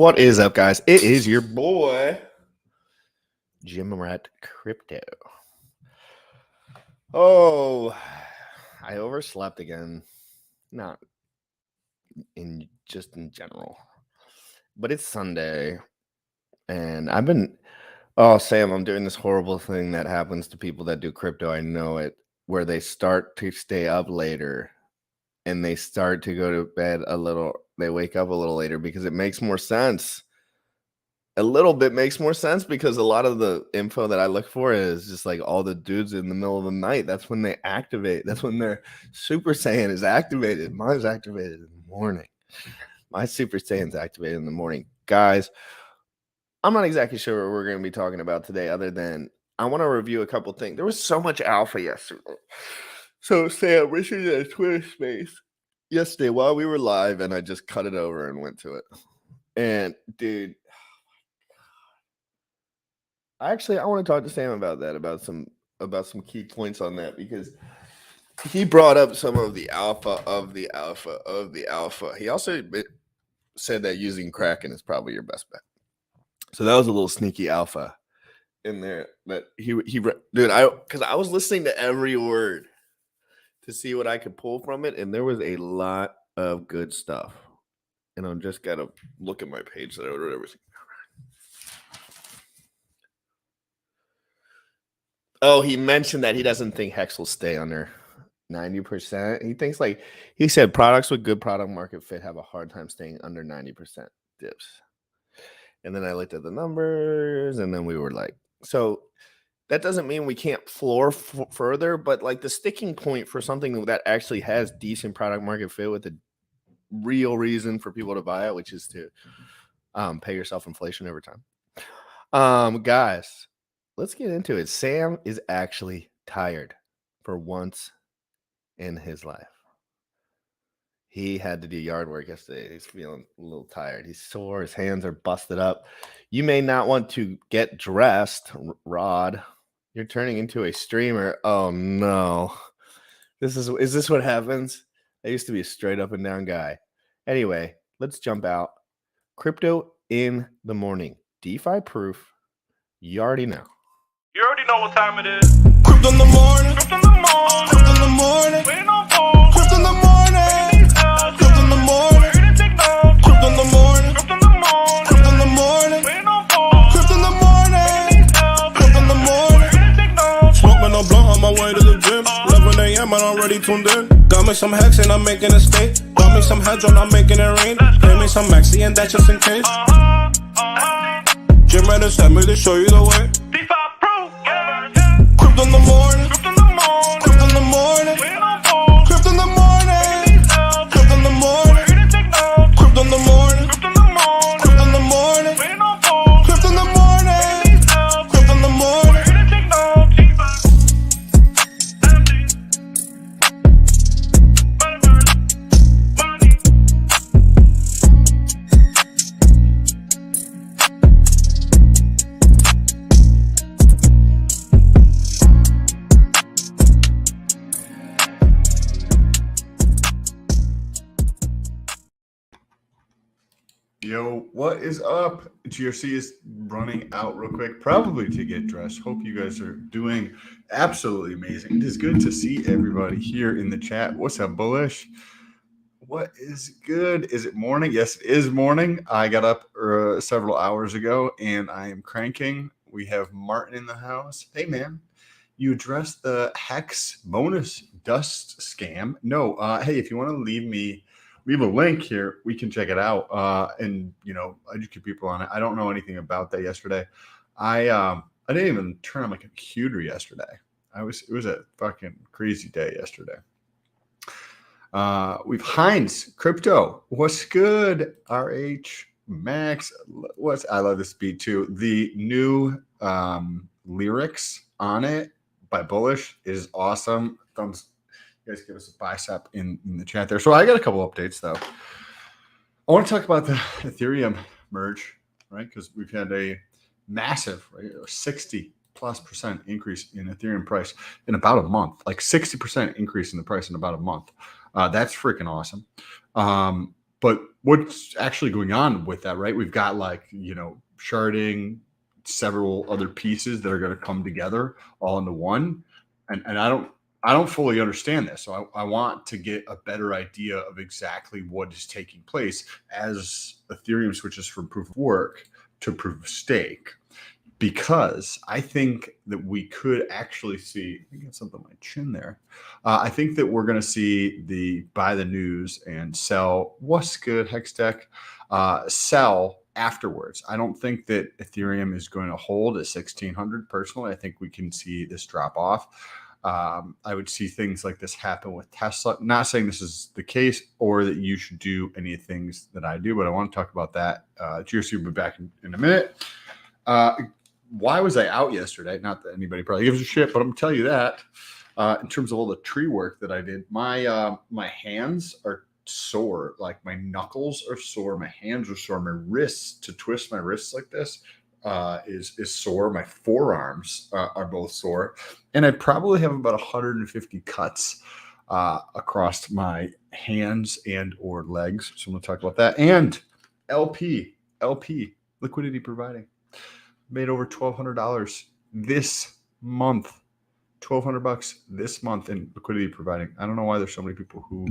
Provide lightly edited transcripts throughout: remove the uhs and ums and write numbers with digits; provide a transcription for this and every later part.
What is up, guys? It is your boy, Jim Rat Crypto. Oh, I overslept again. Not in general. But it's Sunday. And I've been, Sam, I'm doing this horrible thing that happens to people that do crypto. I know it, where they start to stay up later and they start to go to bed they wake up a little later because it makes more sense. A little bit makes more sense because a lot of the info that I look for is just like all the dudes in the middle of the night. That's when they activate. That's when their Super Saiyan is activated. Mine's activated in the morning. My Super Saiyan's activated in the morning. Guys, I'm not exactly sure what we're going to be talking about today other than I want to review a couple things. There was so much alpha yesterday. So, Sam, we're shooting a Twitter space yesterday while we were live, and I just cut it over and went to it. And, dude, I want to talk to Sam about that, about some key points on that, because he brought up some of the alpha of the alpha of the alpha. He also said that using Kraken is probably your best bet. So that was a little sneaky alpha in there. But because I was listening to every word to see what I could pull from it, and there was a lot of good stuff. And I'm just gotta look at my page that I wrote everything. Oh, he mentioned that he doesn't think Hex will stay under 90%. He thinks, he said products with good product market fit have a hard time staying under 90% dips. And then I looked at the numbers, and then we were like, so that doesn't mean we can't floor further, but like the sticking point for something that actually has decent product market fit with a real reason for people to buy it, which is to pay yourself inflation over time. Guys, let's get into it. Sam is actually tired for once in his life. He had to do yard work yesterday. He's feeling a little tired. He's sore. His hands are busted up. You may not want to get dressed, Rod. You're turning into a streamer. Oh, no. Is this what happens? I used to be a straight up and down guy. Anyway, let's jump out. Crypto in the morning. DeFi proof. You already know. You already know what time it is. Crypto in the morning. Crypto in the morning. Crypto in the morning. Waiting on phone. Crypto in the morning. Crypto in the morning. Crypto in the morning. Crypto in the morning. Crypto in the morning. Waiting on phone. Crypto in the morning. Crypto in the morning. Smoking no blunt on my way to the gym. 11 a.m. I'm already tuned in. Got me some hex and I'm making a stay. Got me some heads on, I'm making it rain. Pay me some maxi and that's just in case. Jim Reddit sent me to show you the way. Crypto in the morning, crypto in the morning, crypto in the morning, crypto in the morning, crypto in the morning, crypto in the morning, crypto in the morning, crypto in the morning, crypto in the morning, crypto in the morning. Yo, what is up? GRC is running out real quick, probably to get dressed. Hope you guys are doing absolutely amazing. It is good to see everybody here in the chat. What's up, Bullish? What is good? Is it morning? Yes, it is morning. I got up several hours ago, and I am cranking. We have Martin in the house. Hey, man. You addressed the Hex bonus dust scam. No, hey, if you want to leave a link here, we can check it out and educate people on it. I don't know anything about that yesterday. I didn't even turn on my computer yesterday. It was a fucking crazy day yesterday. We've Heinz Crypto. What's good? RH Max. I love this beat too. The new lyrics on it by Bullish is awesome. You guys give us a bicep in the chat there. So I got a couple updates though. I want to talk about the Ethereum merge, right? Because we've had a massive, right, 60+% increase in Ethereum price in about a month, like 60% increase in the price in about a month. That's freaking awesome. But what's actually going on with that, right? We've got sharding, several other pieces that are going to come together all into one. And I don't fully understand this. So I want to get a better idea of exactly what is taking place as Ethereum switches from proof of work to proof of stake. Because I think that we could actually see, I get something on my chin there. I think that we're going to see the buy the news and sell. What's good, Hextech? Sell afterwards. I don't think that Ethereum is going to hold at 1600 personally. I think we can see this drop off. I would see things like this happen with Tesla. Not saying this is the case or that you should do any things that I do, but I want to talk about that. GRC will be back in a minute. Why was I out yesterday? Not that anybody probably gives a shit, but I'm gonna tell you that in terms of all the tree work that I did, my hands are sore. Like my knuckles are sore, my hands are sore, my wrists, to twist my wrists like this is sore. My forearms are both sore, and I probably have about 150 cuts across my hands and or legs. So I'm gonna talk about that. And LP liquidity providing. Made over $1,200 this month. $1,200 this month in liquidity providing. I don't know why there's so many people who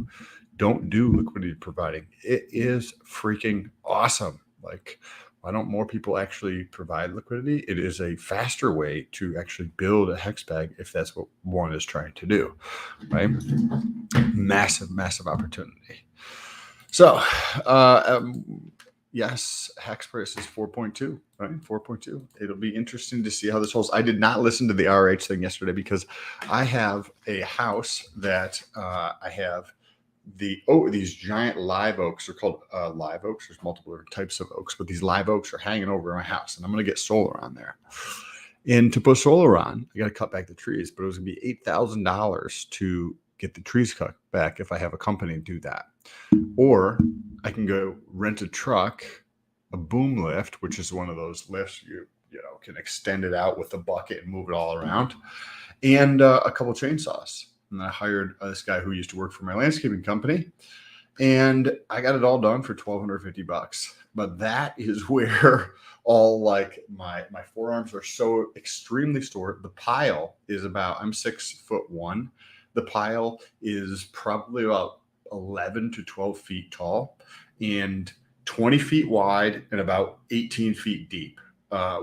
don't do liquidity providing. It is freaking awesome. Like, why don't more people actually provide liquidity? It is a faster way to actually build a hex bag if that's what one is trying to do, right? Massive opportunity. So, yes, hex price is 4.2, right? 4.2. It'll be interesting to see how this holds. I did not listen to the RH thing yesterday because I have a house that I have these giant live oaks. They're called live oaks. There's multiple types of oaks, but these live oaks are hanging over my house, and I'm going to get solar on there. And to put solar on, I got to cut back the trees, but it was going to be $8,000 to get the trees cut back if I have a company do that. Or I can go rent a truck, a boom lift, which is one of those lifts you can extend it out with a bucket and move it all around, and a couple chainsaws. And I hired this guy who used to work for my landscaping company, and I got it all done for $1,250. But that is where all like my forearms are so extremely sore. The pile is I'm 6'1". The pile is probably about 11 to 12 feet tall and 20 feet wide and about 18 feet deep,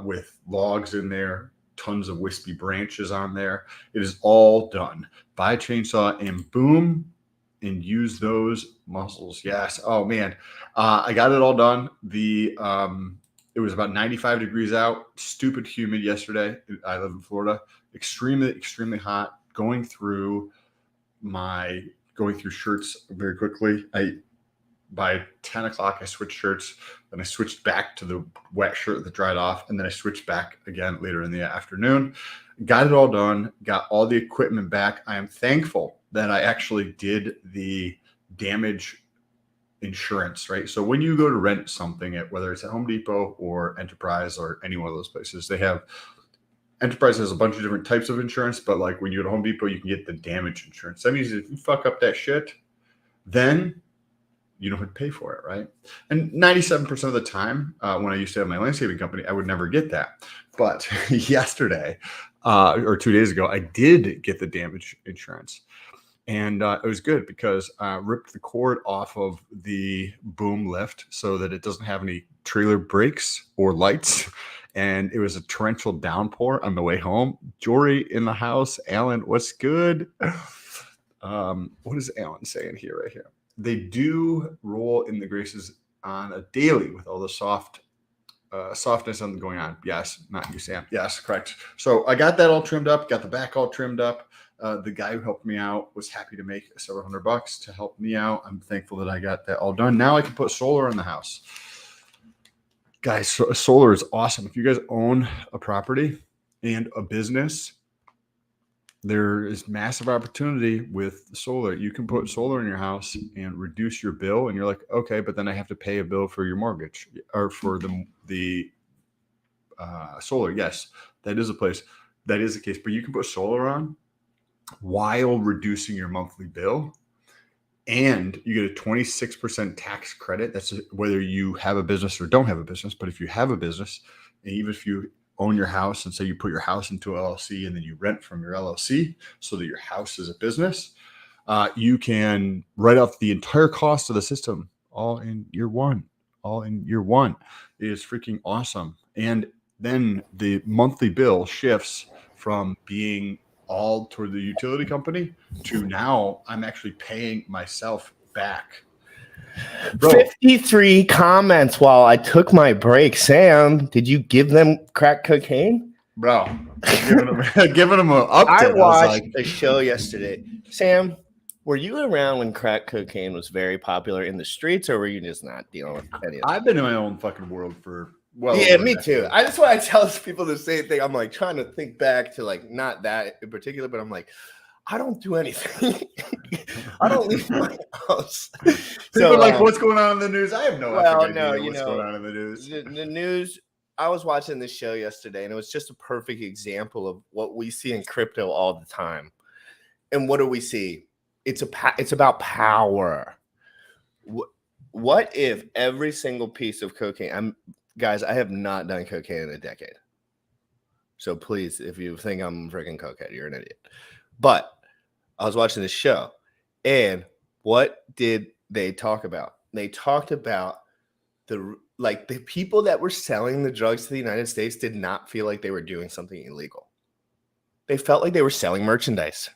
with logs in there, tons of wispy branches on there. It is all done by a chainsaw and boom, and use those muscles. Yes. Oh man. I got it all done. It was about 95 degrees out, stupid humid yesterday. I live in Florida, extremely hot, going through shirts very quickly. By 10 o'clock, I switched shirts. Then I switched back to the wet shirt that dried off. And then I switched back again later in the afternoon. Got it all done. Got all the equipment back. I am thankful that I actually did the damage insurance, right? So when you go to rent something whether it's at Home Depot or Enterprise or any one of those places, Enterprise has a bunch of different types of insurance, but like when you go to Home Depot, you can get the damage insurance. That means if you fuck up that shit, then you don't have to pay for it, right? And 97% of the time, when I used to have my landscaping company, I would never get that. But yesterday, or 2 days ago, I did get the damage insurance. And it was good because I ripped the cord off of the boom lift so that it doesn't have any trailer brakes or lights. And it was a torrential downpour on the way home. Jory in the house. Alan, what's good? What is Alan saying here right here? They do roll in the graces on a daily with all the softness going on. Yes, not you, Sam. Yes, correct. So I got that all trimmed up, got the back all trimmed up. The guy who helped me out was happy to make several $100 to help me out. I'm thankful that I got that all done. Now I can put solar in the house. Guys, solar is awesome. If you guys own a property and a business, there is massive opportunity with solar. You can put solar in your house and reduce your bill. And you're like, okay, but then I have to pay a bill for your mortgage or for the solar. Yes, that is a place. That is the case. But you can put solar on while reducing your monthly bill. and you get a 26% tax credit. That's whether you have a business or don't have a business. But if you have a business, and even if you own your house and say you put your house into LLC and then you rent from your LLC so that your house is a business, you can write off the entire cost of the system all in year one. All in year one. It is freaking awesome. And then the monthly bill shifts from being all toward the utility company to now I'm actually paying myself back. Bro, 53 comments while I took my break. Sam, did you give them crack cocaine? bro, giving them an update. I watched like, a show yesterday. Sam, were you around when crack cocaine was very popular in the streets, or were you just not dealing with any of that? I've been in my own fucking world for Yeah, me too. I just want to tell people the same thing. I'm like trying to think back to like not that in particular, but I'm like, I don't do anything. I don't leave my house. People are like, what's going on in the news? I have no idea what's going on in the news. The news. I was watching this show yesterday, and it was just a perfect example of what we see in crypto all the time. And what do we see? It's about power. What if every single piece of cocaine? Guys, I have not done cocaine in a decade. So please, if you think I'm freaking cokehead, you're an idiot. But I was watching this show, and what did they talk about? They talked about the people that were selling the drugs to the United States did not feel like they were doing something illegal. They felt like they were selling merchandise.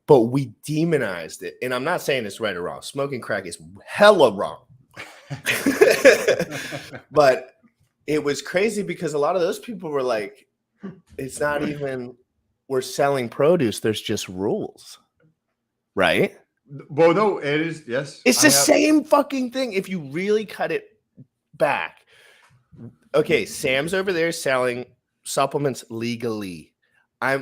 But we demonized it. And I'm not saying it's right or wrong. Smoking crack is hella wrong. But it was crazy because a lot of those people were like, it's not even we're selling produce. There's just rules. Right? Well, no, it is. Yes. It's the same fucking thing. If you really cut it back. Okay. Sam's over there selling supplements legally.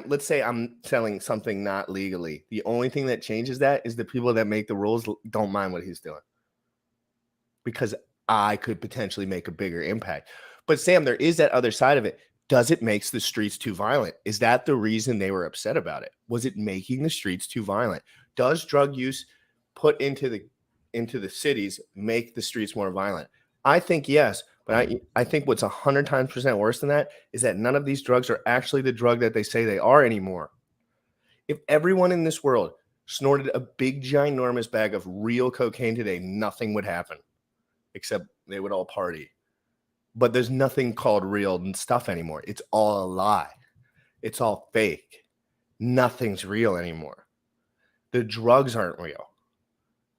Let's say I'm selling something not legally. The only thing that changes that is the people that make the rules don't mind what he's doing. Because I could potentially make a bigger impact. But Sam, there is that other side of it. Does it make the streets too violent? Is that the reason they were upset about it? Was it making the streets too violent? Does drug use put into the cities make the streets more violent? I think yes. But I think what's 100 times worse than that is that none of these drugs are actually the drug that they say they are anymore. If everyone in this world snorted a big, ginormous bag of real cocaine today, nothing would happen, except they would all party. But there's nothing called real stuff anymore. It's all a lie. It's all fake. Nothing's real anymore. The drugs aren't real.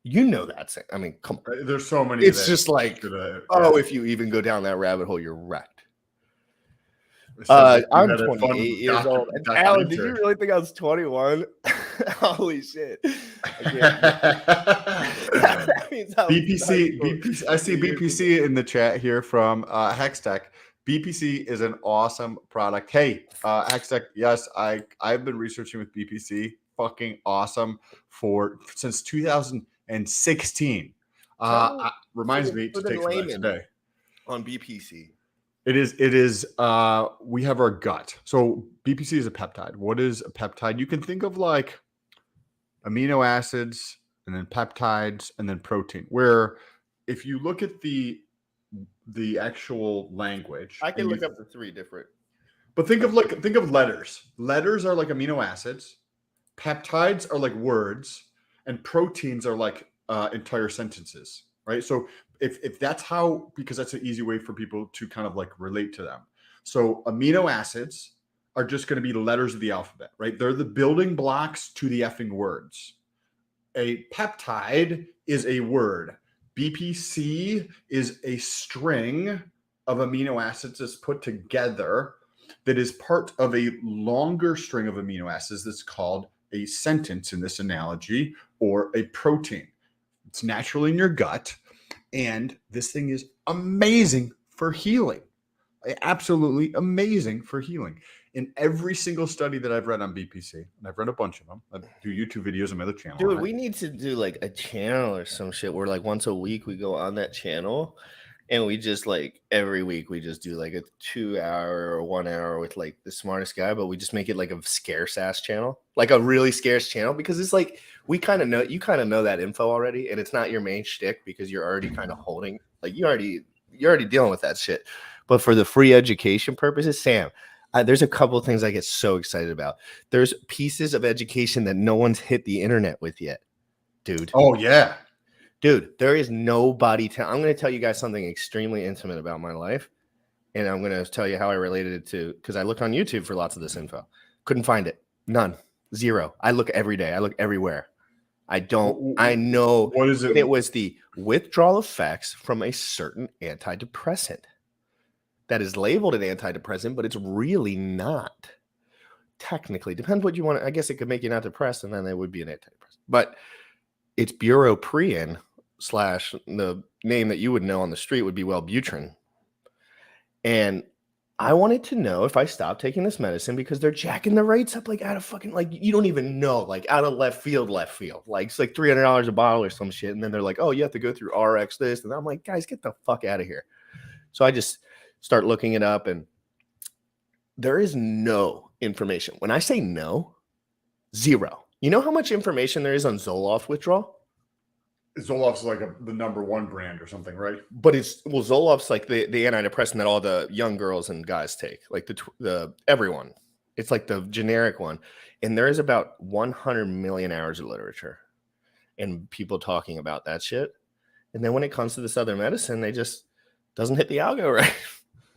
You know that. I mean, come on. There's so many. It's just like, if you even go down that rabbit hole, you're wrecked. I'm 28 years old. Alan, did you really think I was 21? Holy shit. BPC. I see BPC in the chat here from Hextech. BPC is an awesome product. Hey, Hextech, yes, I've been researching with BPC. Fucking awesome since 2016. Reminds me to take some of that today. On BPC. It is we have our gut. So BPC is a peptide. What is a peptide? You can think of like amino acids and then peptides and then protein, where if you look at the actual language, I can look up the three different. But think of letters. Letters are like amino acids, peptides are like words, and proteins are like entire sentences, right? So if that's how, because that's an easy way for people to kind of like relate to them. So amino acids are just going to be the letters of the alphabet, right? They're the building blocks to the effing words. A peptide is a word. BPC is a string of amino acids that's put together that is part of a longer string of amino acids that's called a sentence in this analogy, or a protein. It's naturally in your gut. And this thing is amazing for healing. Absolutely amazing for healing. In every single study that I've read on BPC, and I've read a bunch of them, I do YouTube videos on my other channel. Dude, we need to do like a channel or some shit where like once a week we go on that channel And we just like every week we just do like a 2 hour or 1 hour with like the smartest guy, but we just make it like a scarce ass channel, like a really scarce channel, because it's like we kind of know you kind of know that info already, and it's not your main shtick because you're already kind of holding like you're already dealing with that shit. But for the free education purposes, Sam, there's a couple of things I get so excited about. There's pieces of education that no one's hit the internet with yet, dude. Oh yeah. Dude, there is nobody. I'm going to tell you guys something extremely intimate about my life. And I'm going to tell you how I related it to, because I looked on YouTube for lots of this info. Couldn't find it. None. Zero. I look every day. I look everywhere. I know. What is it? And it was the withdrawal effects from a certain antidepressant that is labeled an antidepressant, but it's really not. Technically, depends what you want. I guess it could make you not depressed, and then it would be an antidepressant. But it's bupropion / the name that you would know on the street would be Wellbutrin. And I wanted to know if I stopped taking this medicine because they're jacking the rates up like out of fucking, like, you don't even know, like out of left field. Like it's like $300 a bottle or some shit. And then they're like, oh, you have to go through RX this. And I'm like, guys, get the fuck out of here. So I just start looking it up, and there is no information. When I say no, zero. You know how much information there is on Zoloft withdrawal? Zoloft's like the #1 brand or something, right? But Zoloft's like the antidepressant that all the young girls and guys take, like the everyone. It's like the generic one, and there is about 100 million hours of literature and people talking about that shit. And then when it comes to this other medicine, they just doesn't hit the algo right.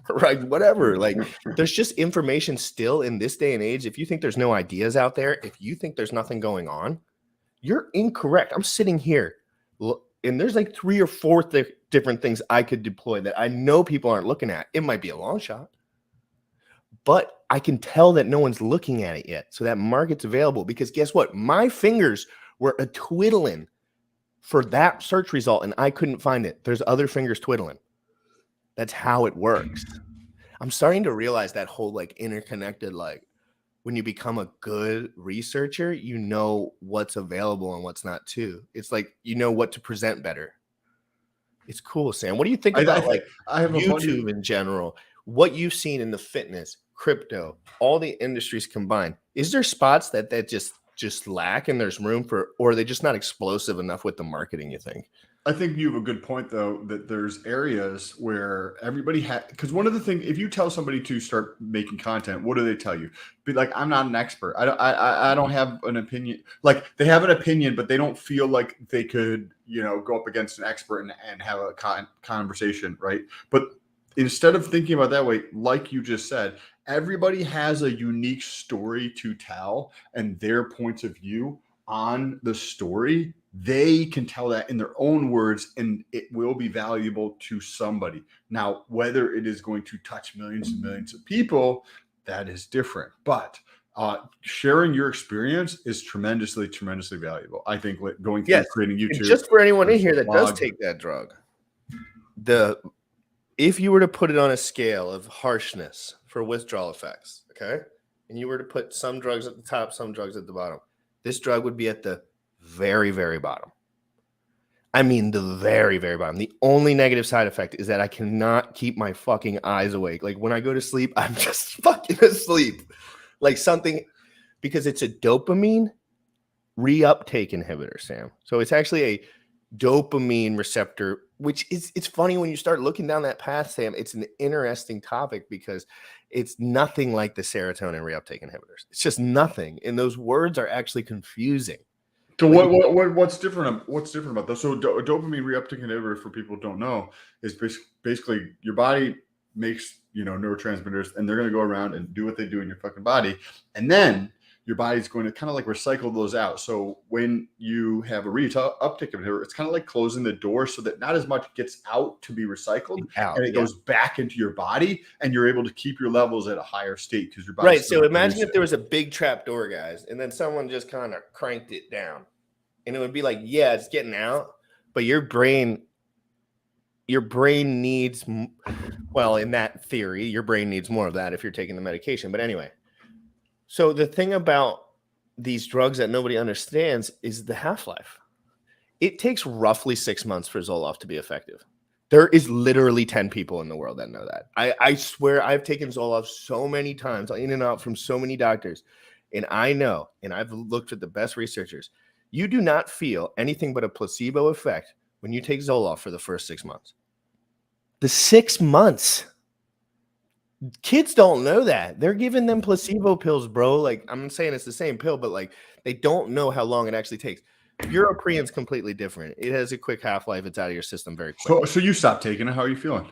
Right, whatever. Like, there's just information still in this day and age. If you think there's no ideas out there, if you think there's nothing going on, you're incorrect. I'm sitting here, and there's like 3 or 4 different things I could deploy that I know people aren't looking at. It might be a long shot, but I can tell that no one's looking at it yet. So that market's available, because guess what? My fingers were twiddling for that search result, and I couldn't find it. There's other fingers twiddling. That's how it works. I'm starting to realize that whole like interconnected, like when you become a good researcher, you know what's available and what's not too. It's like, you know what to present better. It's cool, Sam. What do you think about I have YouTube in general? What you've seen in the fitness, crypto, all the industries combined. Is there spots that just lack and there's room for, or are they just not explosive enough with the marketing, you think? I think you have a good point, though, that there's areas where everybody because one of the things, if you tell somebody to start making content, what do they tell you? Be like, I'm not an expert. I don't have an opinion. Like, they have an opinion, but they don't feel like they could, go up against an expert and have a conversation, right? But instead of thinking about that way, like you just said, everybody has a unique story to tell and their points of view on the story. They can tell that in their own words, and it will be valuable to somebody. Now, whether it is going to touch millions and millions of people, that is different. But sharing your experience is tremendously, tremendously valuable. I think going through creating YouTube. And just for anyone in here that does take that drug, if you were to put it on a scale of harshness for withdrawal effects, okay, and you were to put some drugs at the top, some drugs at the bottom, this drug would be at the very, very bottom. I mean, the very, very bottom. The only negative side effect is that I cannot keep my fucking eyes awake. Like, when I go to sleep, I'm just fucking asleep. Like something, because it's a dopamine reuptake inhibitor, Sam. So it's actually a dopamine receptor, which is, it's funny when you start looking down that path, Sam. It's an interesting topic because it's nothing like the serotonin reuptake inhibitors. It's just nothing. And those words are actually confusing. So what's different? What's different about those? So a dopamine reuptake inhibitor, for people who don't know, is basically your body makes neurotransmitters, and they're going to go around and do what they do in your fucking body, and then your body's going to kind of like recycle those out. So when you have a reuptake inhibitor, it's kind of like closing the door so that not as much gets out to be recycled, and it goes back into your body, and you're able to keep your levels at a higher state because your body. Right. So imagine if there was a big trap door, guys, and then someone just kind of cranked it down, and it would be like, yeah, it's getting out, but your brain needs, well, in that theory, your brain needs more of that if you're taking the medication. But anyway. So the thing about these drugs that nobody understands is the half-life. It takes roughly 6 months for Zoloft to be effective. There is literally 10 people in the world that know that. I swear I've taken Zoloft so many times, in and out from so many doctors. And I know, and I've looked at the best researchers, you do not feel anything but a placebo effect when you take Zoloft for the first 6 months. The 6 months. Kids don't know that. They're giving them placebo pills, bro. Like, I'm saying it's the same pill, but like they don't know how long it actually takes. Buroprian's completely different. It has a quick half-life. It's out of your system very quick. So you stopped taking it. How are you feeling?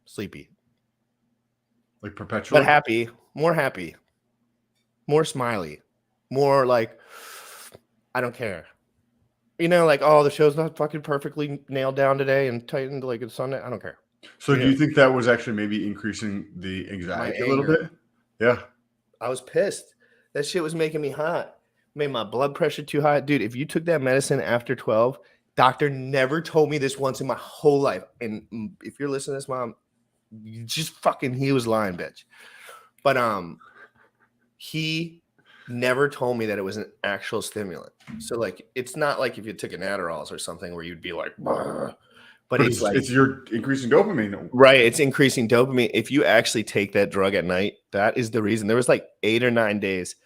Sleepy. Like perpetually? But happy. More smiley. More like, I don't care. You know, like, oh, the show's not fucking perfectly nailed down today and tightened like it's Sunday. I don't care. So do you think that was actually maybe increasing the anxiety a little bit? Yeah. I was pissed. That shit was making me hot. Made my blood pressure too high. Dude, if you took that medicine after 12, doctor never told me this once in my whole life. And if you're listening to this, Mom, you just fucking, he was lying, bitch. But he never told me that it was an actual stimulant. So like, it's not like if you took an Adderall or something where you'd be like, bah. But it's like, it's your increasing dopamine. Right. It's increasing dopamine. If you actually take that drug at night, that is the reason. There was like 8 or 9 days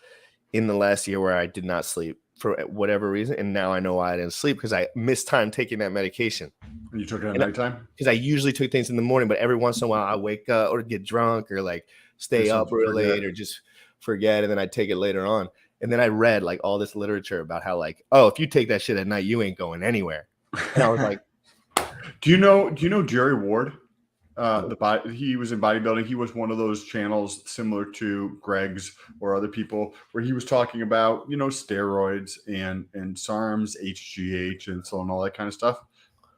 in the last year where I did not sleep for whatever reason. And now I know why I didn't sleep, because I missed time taking that medication. And you took it at nighttime? Because I usually took things in the morning, but every once in a while I wake up or get drunk or like stay up real late or just forget. And then I take it later on. And then I read like all this literature about how like, oh, if you take that shit at night, you ain't going anywhere. And I was like, do you know Jerry Ward? He was in bodybuilding. He was one of those channels similar to Greg's or other people where he was talking about, steroids and SARMs, HGH, insulin, all that kind of stuff.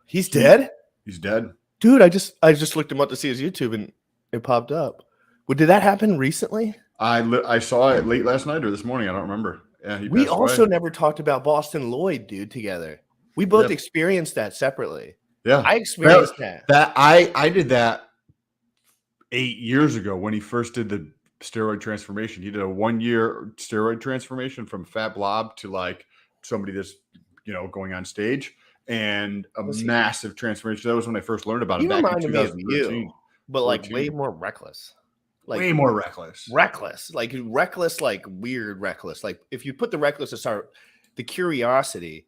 He's dead? He's dead. Dude, I just looked him up to see his YouTube and it popped up. Well, did that happen recently? I saw it late last night or this morning. I don't remember. Yeah, we also never talked about Boston Lloyd, dude, together. We both experienced that separately. Yeah, I experienced that. I did that 8 years ago when he first did the steroid transformation. He did a 1-year steroid transformation from fat blob to like somebody that's going on stage, and a massive transformation. That was when I first learned about it. Back in 2013, but like way more reckless. Like way more reckless, like weird reckless. Like if you put the reckless aside, the curiosity.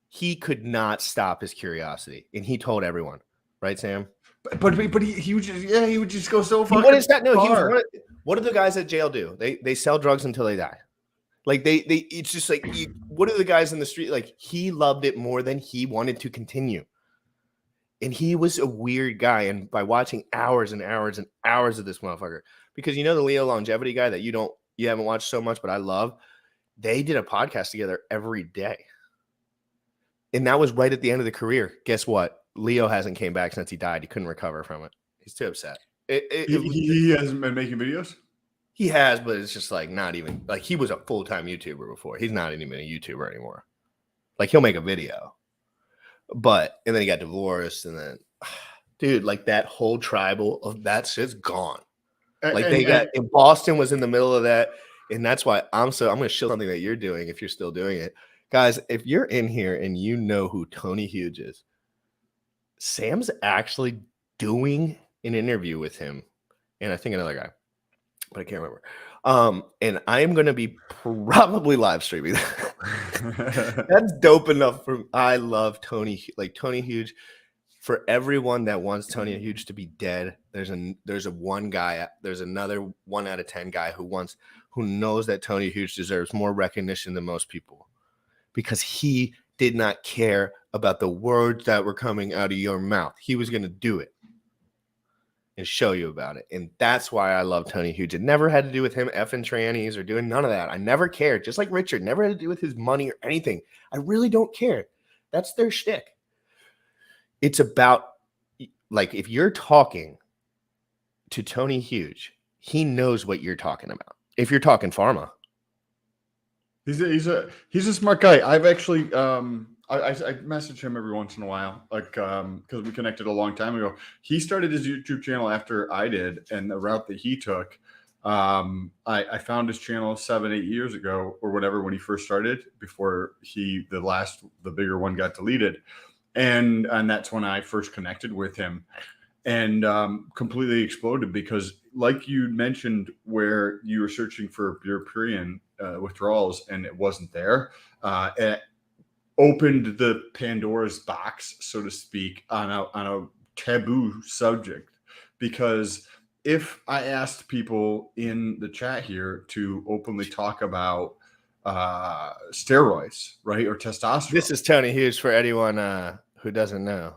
He could not stop his curiosity, and he told everyone, right, Sam? But he would just go so far. What is that? No, he was what do the guys at jail do? They sell drugs until they die. Like they it's just like what do the guys in the street like? He loved it more than he wanted to continue, and he was a weird guy. And by watching hours and hours and hours of this motherfucker, because the Leo Longevity guy that you haven't watched so much, but I love, they did a podcast together every day. And that was right at the end of the career. Guess what? Leo hasn't came back since he died. He couldn't recover from it. He's too upset. He hasn't been making videos? He has, but it's just like not even like he was a full-time YouTuber before. He's not even a YouTuber anymore. Like he'll make a video. And then he got divorced, and then dude, like that whole tribal of that shit's gone. Like in Boston was in the middle of that. And that's why I'm gonna show something that you're doing if you're still doing it. Guys, if you're in here and you know who Tony Hughes is, Sam's actually doing an interview with him, and I think another guy, but I can't remember. And I am going to be probably live streaming that. That's dope enough. I love Tony, like Tony Hughes. For everyone that wants Tony Hughes to be dead, there's another 1 out of 10 guy who knows that Tony Hughes deserves more recognition than most people. Because he did not care about the words that were coming out of your mouth. He was going to do it and show you about it. And that's why I love Tony Hughes. It never had to do with him effing trannies or doing none of that. I never cared. Just like Richard, never had to do with his money or anything. I really don't care. That's their shtick. It's about, like, if you're talking to Tony Hughes, he knows what you're talking about. If you're talking pharma. He's a smart guy. I've actually I message him every once in a while, like because we connected a long time ago. He started his YouTube channel after I did, and the route that he took, I found his channel 7-8 years ago or whatever when he first started, before the bigger one got deleted. and that's when I first connected with him, and completely exploded because, like you mentioned, where you were searching for European withdrawals and it wasn't there, it opened the Pandora's box, so to speak, on a taboo subject. Because if I asked people in the chat here to openly talk about steroids, right, or testosterone, This is Tony Hughes for anyone who doesn't know.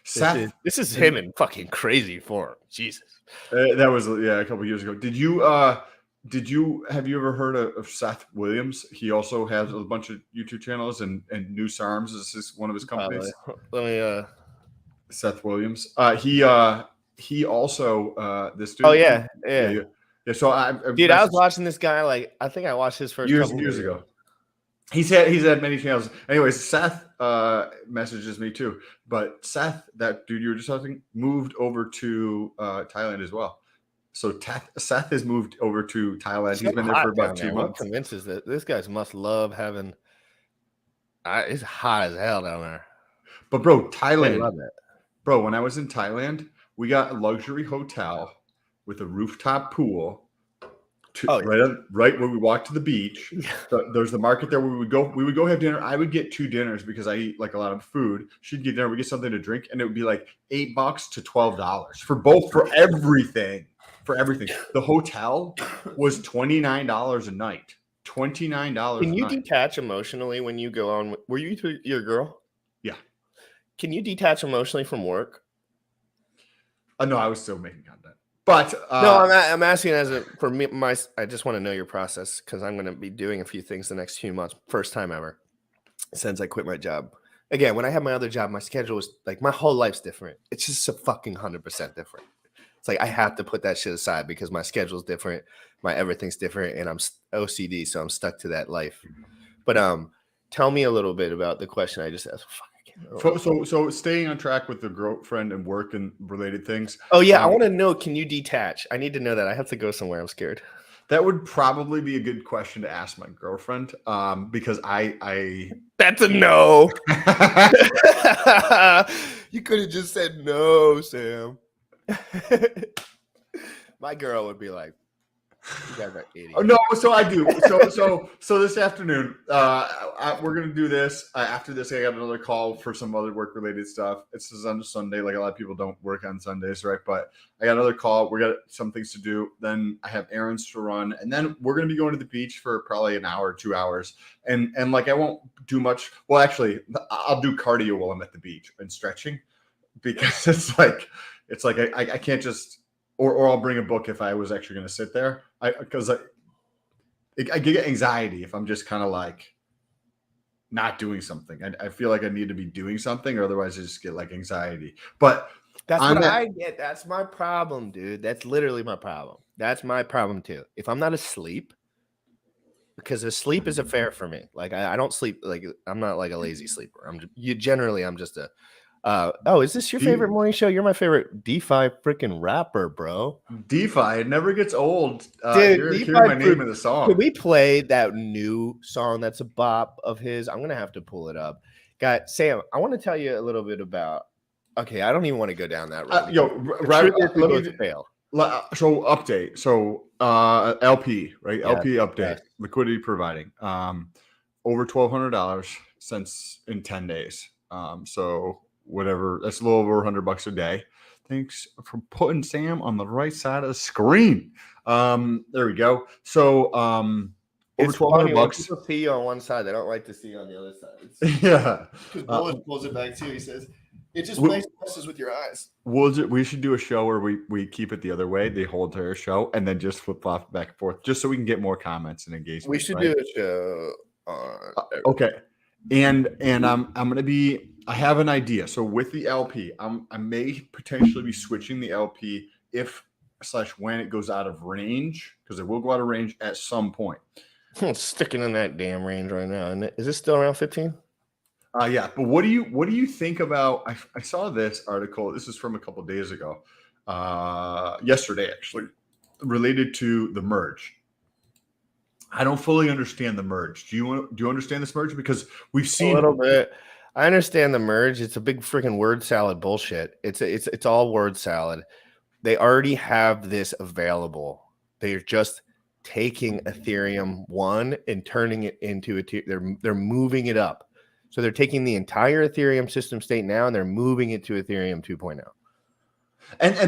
Seth, This is him in fucking crazy form. Jesus. that was a couple years ago. Have you ever heard of Seth Williams? He also has a bunch of YouTube channels, and Noose Arms is one of his companies. Let me Seth Williams. He also this dude. Oh yeah. So I was watching this guy. Like, I think I watched his first years ago. He's had many channels. Anyways, Seth messages me too. But Seth, that dude you were just talking, moved over to Thailand as well. So Seth has moved over to Thailand. He's been there for about 2 months. What convinces that this guys must love having. It's hot as hell down there. But bro, Thailand. I love it. Bro, when I was in Thailand, we got a luxury hotel with a rooftop pool. Right where we walked to the beach. There's the market there where we would go have dinner. I would get 2 dinners because I eat like a lot of food. She'd get dinner, we get something to drink, and it would be like $8 to $12 for everything. The hotel was $29 a night. $29. Can you detach emotionally when you go on? Were you your girl? Yeah. Can you detach emotionally from work? No, I was still making content. But no, I'm asking for me. I just want to know your process because I'm going to be doing a few things the next few months. First time ever since I quit my job. Again, when I had my other job, my schedule was like my whole life's different. It's just a fucking 100% different. It's like I have to put that shit aside because my schedule's different, my everything's different, and I'm OCD, so I'm stuck to that life. But tell me a little bit about the question I just asked. So staying on track with the girlfriend and work and related things. Oh yeah, I want to know. Can you detach? I need to know that. I have to go somewhere. I'm scared. That would probably be a good question to ask my girlfriend, because I. That's a no. You could have just said no, Sam. My girl would be like, "You guys are idiots." Oh no, so I do. So this afternoon, we're gonna do this. After this, I got another call for some other work-related stuff. It's on Sunday, like a lot of people don't work on Sundays, right? But I got another call. We got some things to do. Then I have errands to run, and then we're gonna be going to the beach for probably an hour, 2 hours. And like I won't do much. Well, actually, I'll do cardio while I'm at the beach and stretching, because it's like I can't just. Or I'll bring a book if I was actually going to sit there. Because I get anxiety if I'm just kind of like not doing something. I feel like I need to be doing something, or otherwise I just get like anxiety. But that's what I get. That's my problem, dude. That's literally my problem. That's my problem too. If I'm not asleep, because sleep is a fair for me. Like I don't sleep. Like I'm not like a lazy sleeper. I'm just a. Is this your favorite morning show? You're my favorite DeFi freaking rapper, bro. DeFi, it never gets old. Dude, hear my name in the song. Can we play that new song that's a bop of his? I'm gonna have to pull it up. Sam, I want to tell you a little bit about. Okay, I don't even want to go down that road. So update. So LP, right? Yeah, LP update. Liquidity providing. Over $1,200 since in 10 days. So whatever, that's a little over $100 a day. Thanks for putting Sam on the right side of the screen. There we go. So over $1,200. People see you on one side, they don't like to see you on the other side. Yeah, because Bullish pulls it back too. He says it just messes with your eyes. We should do a show where we keep it the other way, the whole entire show, and then just flip off back and forth, just so we can get more comments and engagement. We should do a show on. Okay, and I'm gonna be. I have an idea. So with the LP, I may potentially be switching the LP when it goes out of range, because it will go out of range at some point. It's sticking in that damn range right now. And is it still around 15? Yeah. But what do you think about? I saw this article. This is from a couple of days ago, yesterday actually, related to the merge. I don't fully understand the merge. Do you understand this merge? Because we've seen a little bit. I understand the merge. It's a big freaking word salad bullshit. It's all word salad. They already have this available. They're just taking Ethereum 1 and turning it into they're moving it up. So they're taking the entire Ethereum system state now and they're moving it to Ethereum 2.0.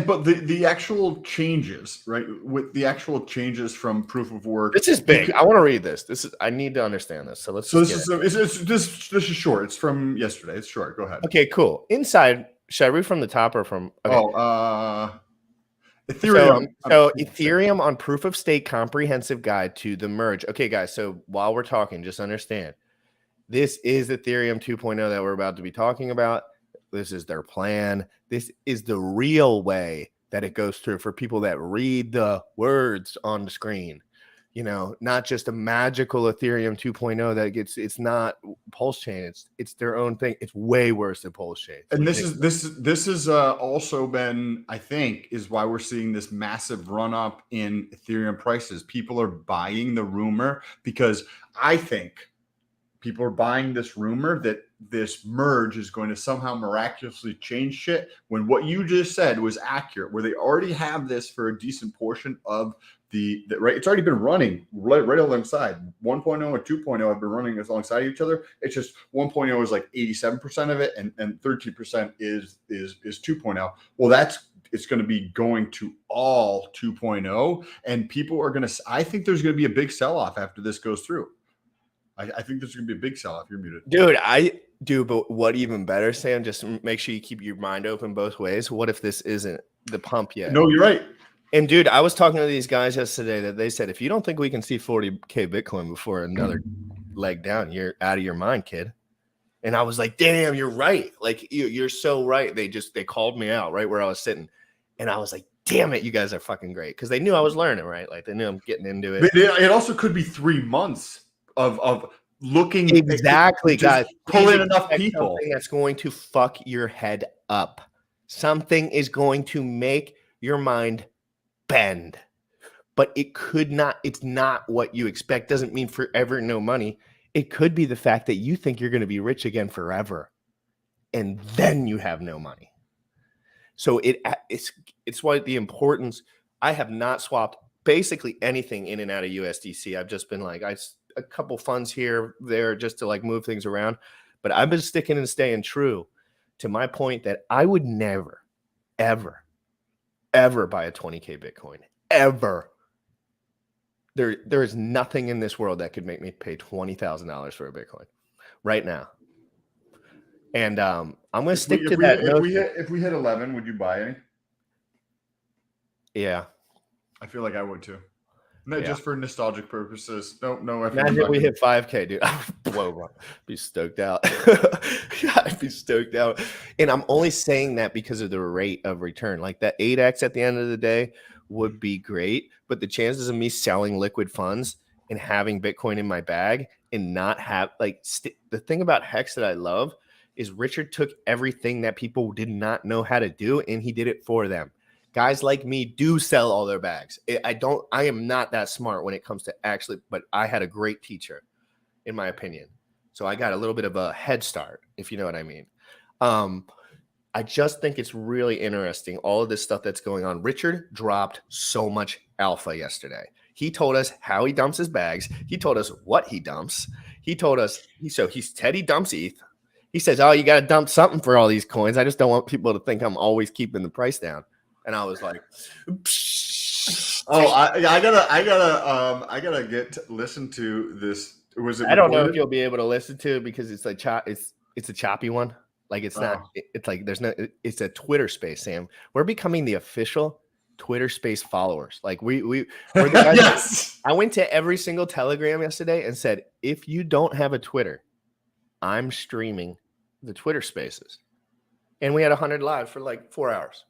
But the actual changes, right? With the actual changes from proof of work. This is big. I want to read this. I need to understand this. So let's. So this is short. It's from yesterday. It's short. Go ahead. Okay, cool. Inside, should I read from the top or from? Okay. Ethereum. So Ethereum on proof of stake comprehensive guide to the merge. Okay, guys. So while we're talking, just understand this is Ethereum 2.0 that we're about to be talking about. This is their plan. This is the real way that it goes through for people that read the words on the screen. You know, not just a magical Ethereum 2.0 that it's not Pulse Chain. It's their own thing. It's way worse than Pulse Chain. And this is also been, I think, is why we're seeing this massive run up in Ethereum prices. People are buying the rumor because I think people are buying this rumor that this merge is going to somehow miraculously change shit when what you just said was accurate, where they already have this for a decent portion of the right. It's already been running right alongside 1.0 and 2.0 have been running alongside each other. It's just 1.0 is like 87% of it and 13% is 2.0. Well, it's going to be going to all 2.0 and people are going to, I think there's going to be a big sell-off after this goes through. I think there's going to be a big sell-off. You're muted. Dude, I do, but what even better, Sam, just make sure you keep your mind open both ways. What if this isn't the pump yet? No, you're right. And dude, I was talking to these guys yesterday that they said, if you don't think we can see 40K Bitcoin before another leg down, you're out of your mind, kid. And I was like, damn, you're right. Like, you're so right. They called me out right where I was sitting. And I was like, damn it, you guys are fucking great. Because they knew I was learning, right? Like, they knew I'm getting into it. But it also could be 3 months of looking exactly, guys. Pulling enough people. Something that's going to fuck your head up. Something is going to make your mind bend. But it could not, it's not what you expect. Doesn't mean forever no money. It could be the fact that you think you're going to be rich again forever. And then you have no money. So it's why the importance, I have not swapped basically anything in and out of USDC. I've just been like, a couple funds here, there, just to like move things around. But I've been sticking and staying true to my point that I would never, ever, ever buy a 20K Bitcoin. Ever. There is nothing in this world that could make me pay $20,000 for a Bitcoin right now. And I'm going to stick to that. If we hit 11, would you buy any? Yeah. I feel like I would too. No, just for nostalgic purposes. No. Imagine we hit 5K, dude. I would blow up. Be stoked out. I'd be stoked out. And I'm only saying that because of the rate of return. Like that 8X at the end of the day would be great. But the chances of me selling liquid funds and having Bitcoin in my bag and not have the thing about Hex that I love is Richard took everything that people did not know how to do and he did it for them. Guys like me do sell all their bags. I am not that smart when it comes to actually, but I had a great teacher, in my opinion. So I got a little bit of a head start, if you know what I mean. I just think it's really interesting, all of this stuff that's going on. Richard dropped so much alpha yesterday. He told us how he dumps his bags. He told us what he dumps. He told us, he's Teddy dumps ETH. He says, oh, you got to dump something for all these coins. I just don't want people to think I'm always keeping the price down. And I was like, oh, I gotta listen to this. Was it? I don't know if you'll be able to listen to it because it's like it's a choppy one. Like it's not. It's like there's no. It's a Twitter space, Sam. We're becoming the official Twitter space followers. Like we're the guys. Yes. I went to every single Telegram yesterday and said, if you don't have a Twitter, I'm streaming the Twitter spaces, and we had 100 live for like 4 hours.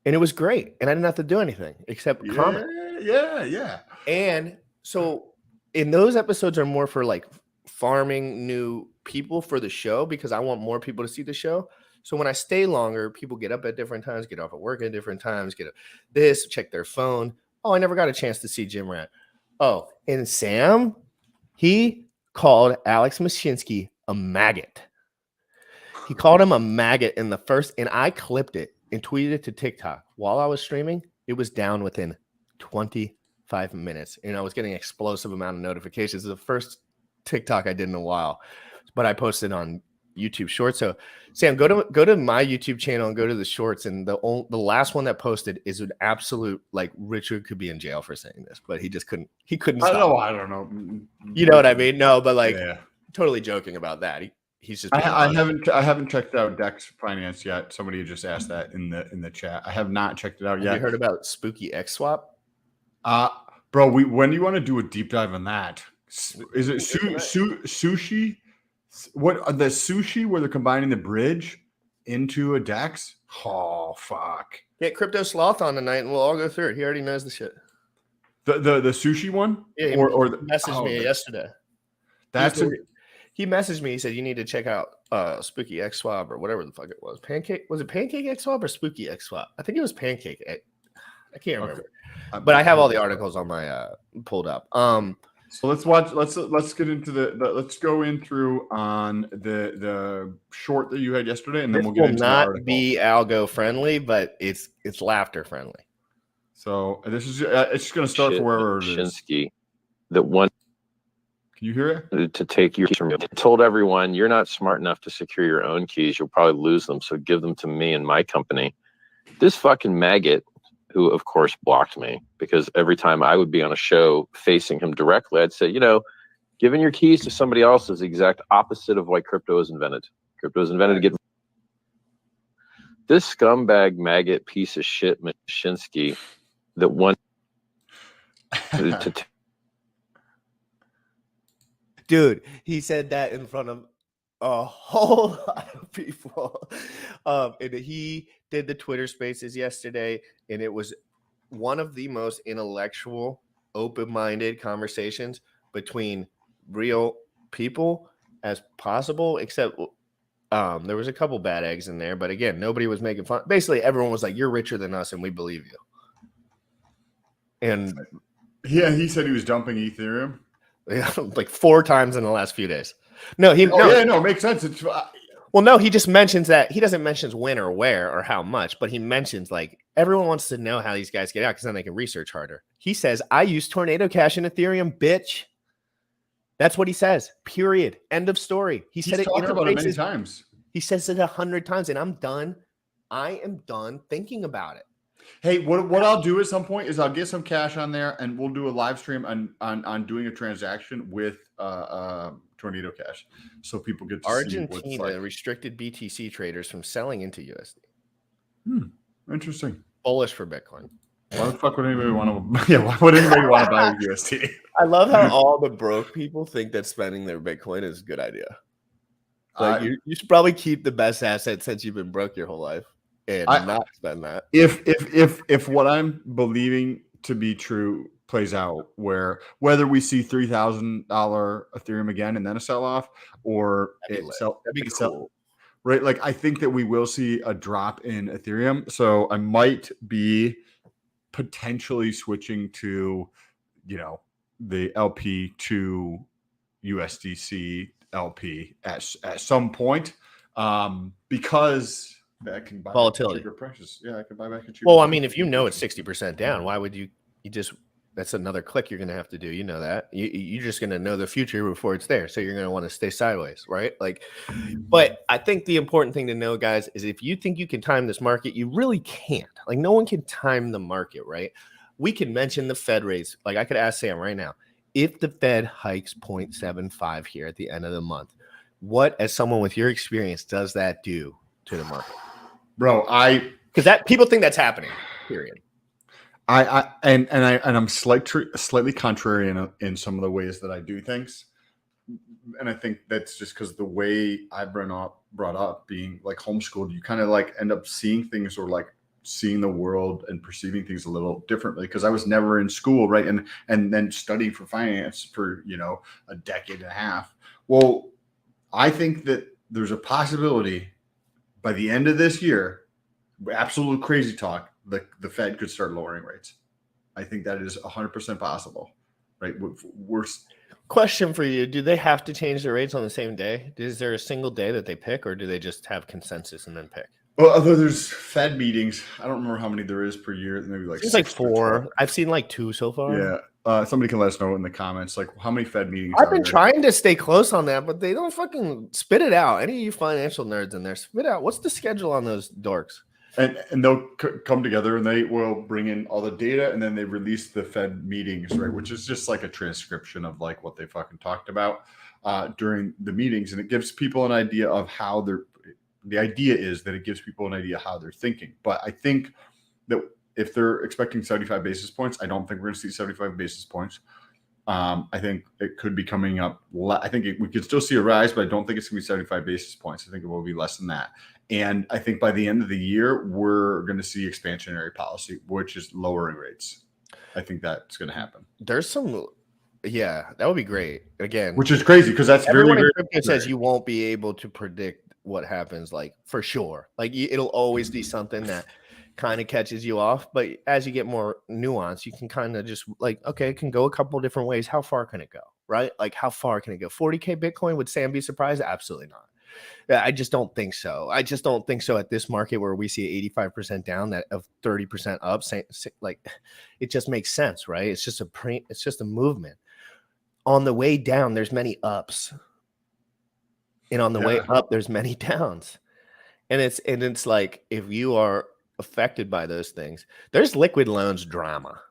And it was great. And I didn't have to do anything except comment. Yeah. And so in those episodes are more for like farming new people for the show because I want more people to see the show. So when I stay longer, people get up at different times, get off at work at different times, check their phone. Oh, I never got a chance to see Jim Rat. Oh, and Sam, he called Alex Mashinsky a maggot. He called him a maggot in the first, and I clipped it and tweeted it to TikTok while I was streaming. It was down within 25 minutes, and I was getting explosive amount of notifications. It's the first TikTok I did in a while, but I posted on YouTube Shorts. So Sam, go to my YouTube channel and go to the Shorts, and the last one that posted is an absolute, like, Richard could be in jail for saying this, but he just couldn't. He couldn't stop. I don't know. You know what I mean? No, but like, yeah. Totally joking about that. He's just. I haven't checked out Dex Finance yet. Somebody just asked that in the chat. I have not checked it out yet. Have you heard about Spooky X Swap? Bro, when do you want to do a deep dive on that? Is it sushi? What the sushi where they're combining the bridge into a DEX? Oh fuck! Get Crypto Sloth on tonight, and we'll all go through it. He already knows the shit. The sushi one? Yeah, or he messaged me yesterday. He messaged me. He said you need to check out Spooky X Swap or whatever the fuck it was. Was it Pancake X Swap or Spooky X Swap? I think it was Pancake. I can't remember. Okay. But I have all the articles on my pulled up. So let's get into let's go in through on the short that you had yesterday, and then we'll get into the article. Not be algo friendly, but it's laughter friendly. So this is it's just going to start from wherever it is. Shinsky, that one. Can you hear it? To take your keys from you. Told everyone you're not smart enough to secure your own keys. You'll probably lose them. So give them to me and my company. This fucking maggot, who of course blocked me, because every time I would be on a show facing him directly, I'd say, giving your keys to somebody else is the exact opposite of why crypto was invented. Crypto was invented to get this scumbag maggot piece of shit Mashinsky that one to dude, he said that in front of a whole lot of people. And he did the Twitter Spaces yesterday, and it was one of the most intellectual, open-minded conversations between real people as possible, except there was a couple bad eggs in there. But again, nobody was making fun. Basically, everyone was like, you're richer than us, and we believe you. And yeah, he said he was dumping Ethereum. Like 4 times in the last few days. No, makes sense. It's well, no, he just mentions that he doesn't mention when or where or how much, but he mentions like everyone wants to know how these guys get out because then they can research harder. He says, I use Tornado Cash in Ethereum, bitch. That's what he says. Period. End of story. He's said it about it many times. He says it 100 times, and I'm done. I am done thinking about it. Hey, what I'll do at some point is I'll get some cash on there, and we'll do a live stream on doing a transaction with Tornado Cash, so people get to Argentina see what's like. Restricted BTC traders from selling into USD. Interesting. Bullish for Bitcoin. Why the fuck would anybody want to? Yeah, why would anybody want to buy USD? I love how all the broke people think that spending their Bitcoin is a good idea. Like you should probably keep the best asset since you've been broke your whole life. And not spend that. If what I'm believing to be true plays out, where whether we see $3,000 Ethereum again and then a sell off, or that'd be cool. Right? Like I think that we will see a drop in Ethereum, so I might be potentially switching to, the LP to USDC LP at some point, because. I can buy volatility. Cheaper prices. Yeah, I can buy back at cheaper. Well, I mean, if you know it's 60% down, why would you just? That's another click you're going to have to do. You know that you're just going to know the future before it's there, so you're going to want to stay sideways, right? Like, but I think the important thing to know, guys, is if you think you can time this market, you really can't. Like, no one can time the market, right? We can mention the Fed rates. Like, I could ask Sam right now, if the Fed hikes 0.75 here at the end of the month, what, as someone with your experience, does that do to the market? Bro, because that people think that's happening. Period. I'm slightly contrary in some of the ways that I do things, and I think that's just because the way I've brought up being like homeschooled, you kind of like end up seeing things or like seeing the world and perceiving things a little differently because I was never in school, right? And then studying for finance for a decade and a half. Well, I think that there's a possibility. By the end of this year, absolute crazy talk, the Fed could start lowering rates. I think that is 100% possible, right? Question for you: do they have to change their rates on the same day? Is there a single day that they pick, or do they just have consensus and then pick? Well, although there's Fed meetings, I don't remember how many there is per year. Maybe like Seems like 6 or 12. 4. I've seen like 2 so far. Yeah. Somebody can let us know in the comments, like how many Fed meetings. I've been trying to stay close on that, but they don't fucking spit it out. Any of you financial nerds in there, spit out. What's the schedule on those dorks? And they'll come together and they will bring in all the data, and then they release the Fed meetings, right? Which is just like a transcription of like what they fucking talked about during the meetings, and it gives people an idea of how they're. The idea is that it gives people an idea how they're thinking. But I think that if they're expecting 75 basis points, I don't think we're going to see 75 basis points. I think it could be coming up. I think we could still see a rise, but I don't think it's going to be 75 basis points. I think it will be less than that. And I think by the end of the year, we're going to see expansionary policy, which is lowering rates. I think that's going to happen. There's some, yeah, that would be great. Again, which is crazy because that's everyone very, in crypto says you won't be able to predict what happens, like for sure. Like it'll always be something that kind of catches you off. But as you get more nuance, you can kind of just like, okay, it can go a couple different ways. How far can it go? Right? Like how far can it go? 40K Bitcoin? Would Sam be surprised? Absolutely not. I just don't think so. I just don't think so at this market where we see 85% down, that of 30% up. Like it just makes sense, right? It's just a movement. On the way down, there's many ups. And on the way up, there's many downs. And it's like if you are affected by those things, there's liquid loans drama.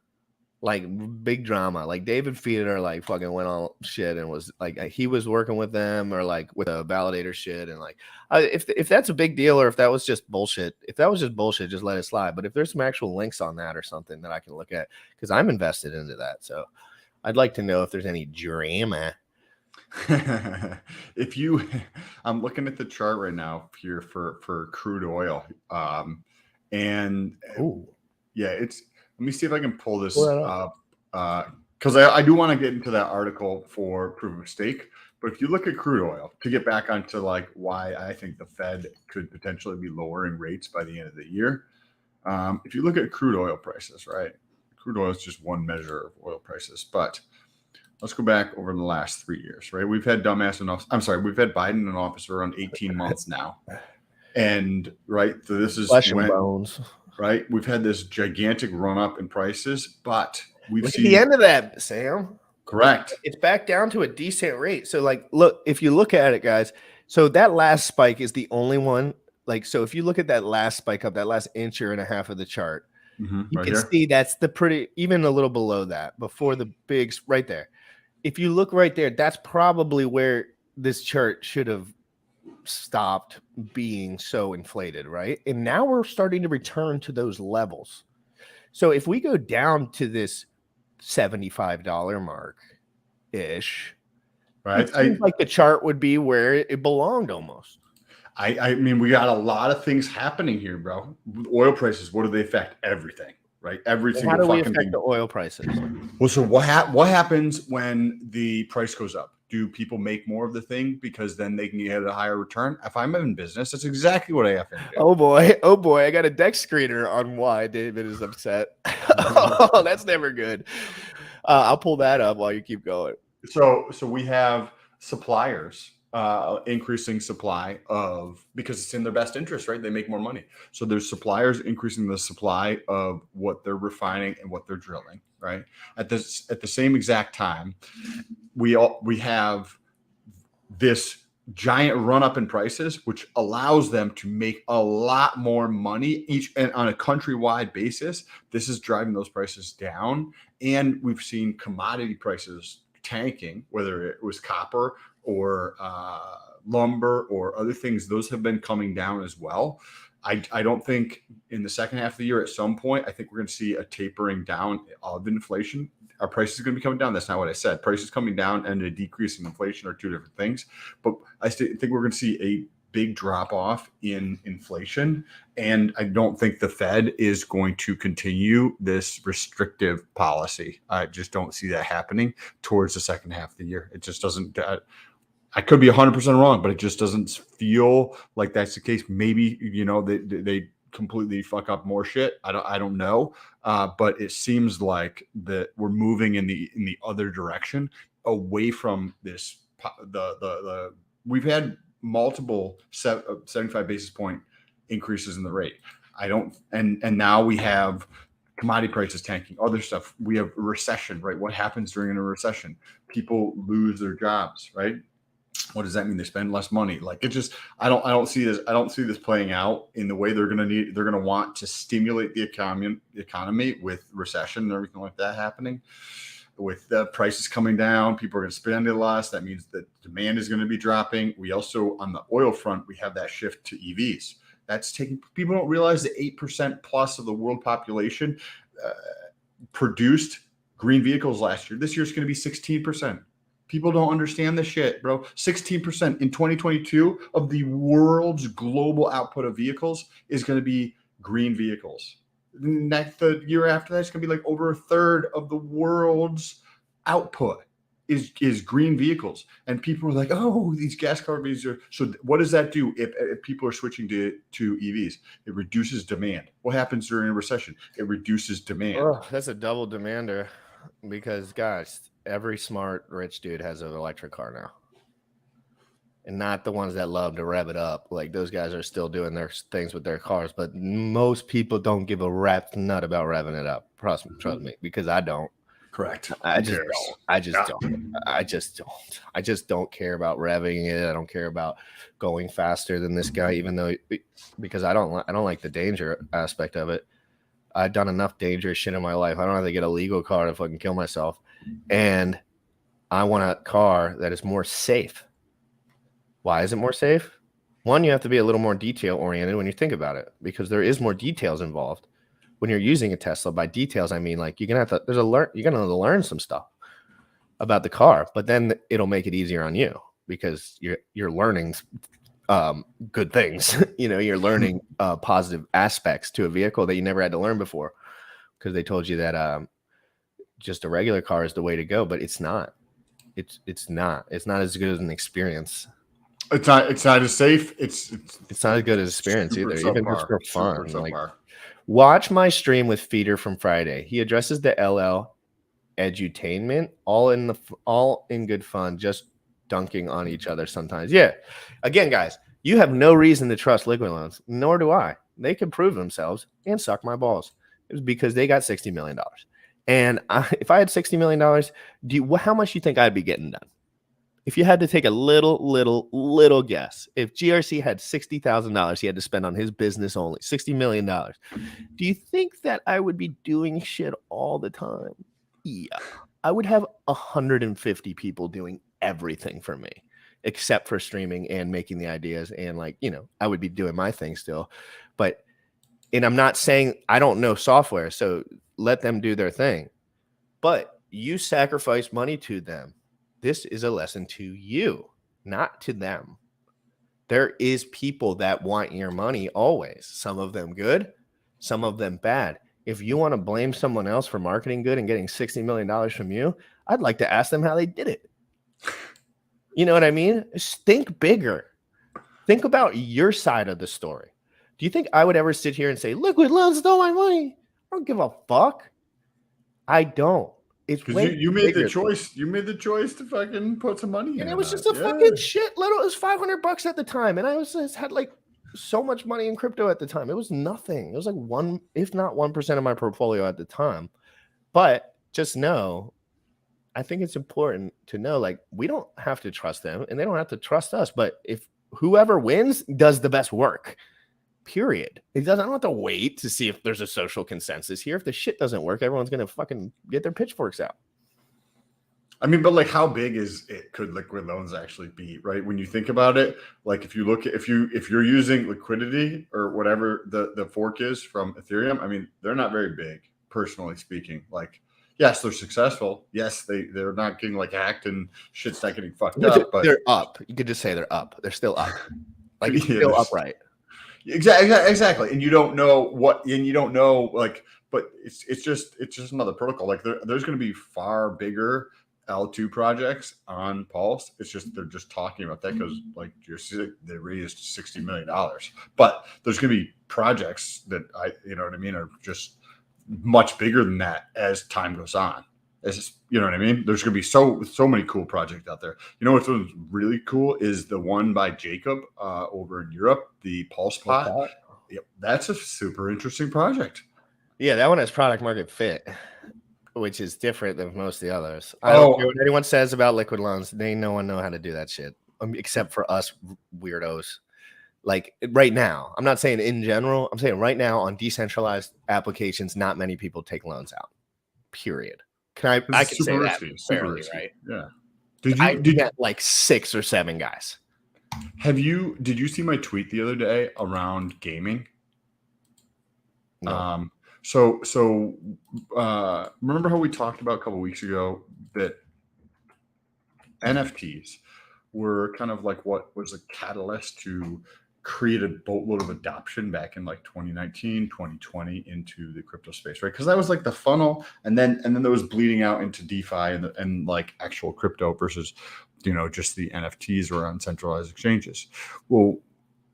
Like big drama, like David Feeder, like fucking went on shit and was like he was working with them or like with a validator shit and like if that's a big deal or if that was just bullshit, just let it slide. But if there's some actual links on that or something that I can look at because I'm invested into that, so I'd like to know if there's any drama. I'm looking at the chart right now here for crude oil, and yeah, it's. Let me see if I can pull this up because I do want to get into that article for proof of stake. But if you look at crude oil, to get back onto like why I think the Fed could potentially be lowering rates by the end of the year, if you look at crude oil prices, right? Crude oil is just one measure of oil prices, but let's go back over the last 3 years, right? We've had we've had Biden in office for around 18 months now, and right, so this is flesh and bones. Right, we've had this gigantic run up in prices, but we've seen the end of that, Sam. Correct. It's back down to a decent rate. So, like, look, if you look at it, guys, so that last spike is the only one. Like, so if you look at that last spike up, that last inch and a half of the chart, you can see that's even a little below that before the big right there. If you look right there, that's probably where this chart should have stopped being so inflated, right? And now we're starting to return to those levels. So if we go down to this $75 mark ish, right, it seems like the chart would be where it belonged almost. I mean, we got a lot of things happening here, bro. Oil prices, what do they affect? Everything, right? Every single fucking thing. How do we affect the oil prices? Well, so what happens when the price goes up? Do people make more of the thing because then they can get a higher return? If I'm in business, that's exactly what I have to do. Oh boy, I got a deck screener on why David is upset. Oh, that's never good. I'll pull that up while you keep going. So we have suppliers increasing supply because it's in their best interest, right? They make more money. So there's suppliers increasing the supply of what they're refining and what they're drilling, right? At the same exact time, we have this giant run up in prices, which allows them to make a lot more money each and on a countrywide basis. This is driving those prices down. And we've seen commodity prices tanking, whether it was copper or lumber or other things. Those have been coming down as well. I don't think in the second half of the year, at some point, I think we're going to see a tapering down of inflation. Our prices are going to be coming down. That's not what I said. Prices coming down and a decrease in inflation are two different things. But I think we're going to see a big drop off in inflation. And I don't think the Fed is going to continue this restrictive policy. I just don't see that happening towards the second half of the year. It just doesn't. I could be 100% wrong, but it just doesn't feel like that's the case. Maybe, they completely fuck up more shit. I don't know. But it seems like that we're moving in the other direction. away from this. We've had multiple 75 basis point increases in the rate. And now we have commodity prices tanking, other stuff. We have a recession, right? What happens during a recession? People lose their jobs, right? What does that mean? They spend less money. Like it just, I don't see this playing out in the way they're going to want to stimulate the economy with recession and everything like that happening. With the prices coming down, people are going to spend it less. That means that demand is going to be dropping. We also, on the oil front, we have that shift to EVs. That's taking, people don't realize that 8% plus of the world population produced green vehicles last year. This year it's going to be 16%. People don't understand this shit, bro. 16% in 2022 of the world's global output of vehicles is going to be green vehicles. The year after that, it's going to be like over a third of the world's output is green vehicles. And people are like, oh, these gas car vehicles are. So what does that do if people are switching to EVs? It reduces demand. What happens during a recession? It reduces demand. Oh, that's a double demander because, guys, every smart rich dude has an electric car now. And not the ones that love to rev it up. Like those guys are still doing their things with their cars, but most people don't give a rat's nut about revving it up. Trust me, because I don't. Correct. I just don't care about revving it. I don't care about going faster than this guy, even though because I don't like the danger aspect of it. I've done enough dangerous shit in my life. I don't have to get a legal car to fucking kill myself. And I want a car that is more safe. Why is it more safe? One, you have to be a little more detail oriented when you think about it, because there is more details involved. When you're using a Tesla, by details, I mean like you're gonna have to learn some stuff about the car, but then it'll make it easier on you because you're learning good things. You're learning positive aspects to a vehicle that you never had to learn before because they told you that just a regular car is the way to go, but it's not. It's not as good as an experience. It's not as safe. It's not as good as experience either. Even just for fun. Like, watch my stream with Feeder from Friday. He addresses the LL edutainment, all in good fun, just dunking on each other sometimes. Yeah. Again, guys, you have no reason to trust liquid loans, nor do I. They can prove themselves and suck my balls. It was because they got $60 million. And if I had $60 million, how much do you think I'd be getting done? If you had to take a little guess, if GRC had $60,000 he had to spend on his business only, $60 million, do you think that I would be doing shit all the time? Yeah. I would have 150 people doing everything for me, except for streaming and making the ideas. And I would be doing my thing still. And I'm not saying I don't know software, so let them do their thing. But you sacrifice money to them. This is a lesson to you, not to them. There is people that want your money always. Some of them good, some of them bad. If you want to blame someone else for marketing good and getting $60 million from you, I'd like to ask them how they did it. You know what I mean? Just think bigger. Think about your side of the story. Do you think I would ever sit here and say, liquid loans stole my money? I don't give a fuck. I don't. It's because you made the choice. You made the choice to fucking put some money in. And it was just a fucking shit little. It was $500 at the time, and I had like so much money in crypto at the time. It was nothing. It was like 1%, if not 1% of my portfolio at the time. But just know, I think it's important to know, like, we don't have to trust them, and they don't have to trust us. But if whoever wins does the best work, period. I don't have to wait to see if there's a social consensus here. If the shit doesn't work, everyone's gonna fucking get their pitchforks out. I mean, but like, how big could liquid loans actually be, right? When you think about it, like if you look at if you're using liquidity or whatever the fork is from Ethereum, I mean, they're not very big, personally speaking. Like, yes, they're successful. Yes, they're not getting like hacked and shit's not getting fucked up. But they're up. You could just say they're up. They're still up. Like it's still upright. Exactly. And you don't know like, but it's just another protocol. Like there's going to be far bigger L2 projects on Pulse. It's just they're just talking about that because like they raised $60 million. But there's going to be projects that are just much bigger than that as time goes on. You know what I mean? There's going to be so many cool projects out there. You know what's really cool is the one by Jacob over in Europe, the Pulse Pot. Yep, that's a super interesting project. Yeah, that one has product market fit, which is different than most of the others. I don't care what anyone says about liquid loans. No one know how to do that shit except for us weirdos. Like right now, I'm not saying in general. I'm saying right now on decentralized applications, not many people take loans out. Period. I can say that fairly, right? Yeah. Did you like 6 or 7 guys? Did you see my tweet the other day around gaming? No. So remember how we talked about a couple weeks ago that NFTs were kind of like what was a catalyst to create a boatload of adoption back in like 2019, 2020 into the crypto space, right? Because that was like the funnel, and then there was bleeding out into DeFi and like actual crypto versus, just the NFTs or on centralized exchanges. Well,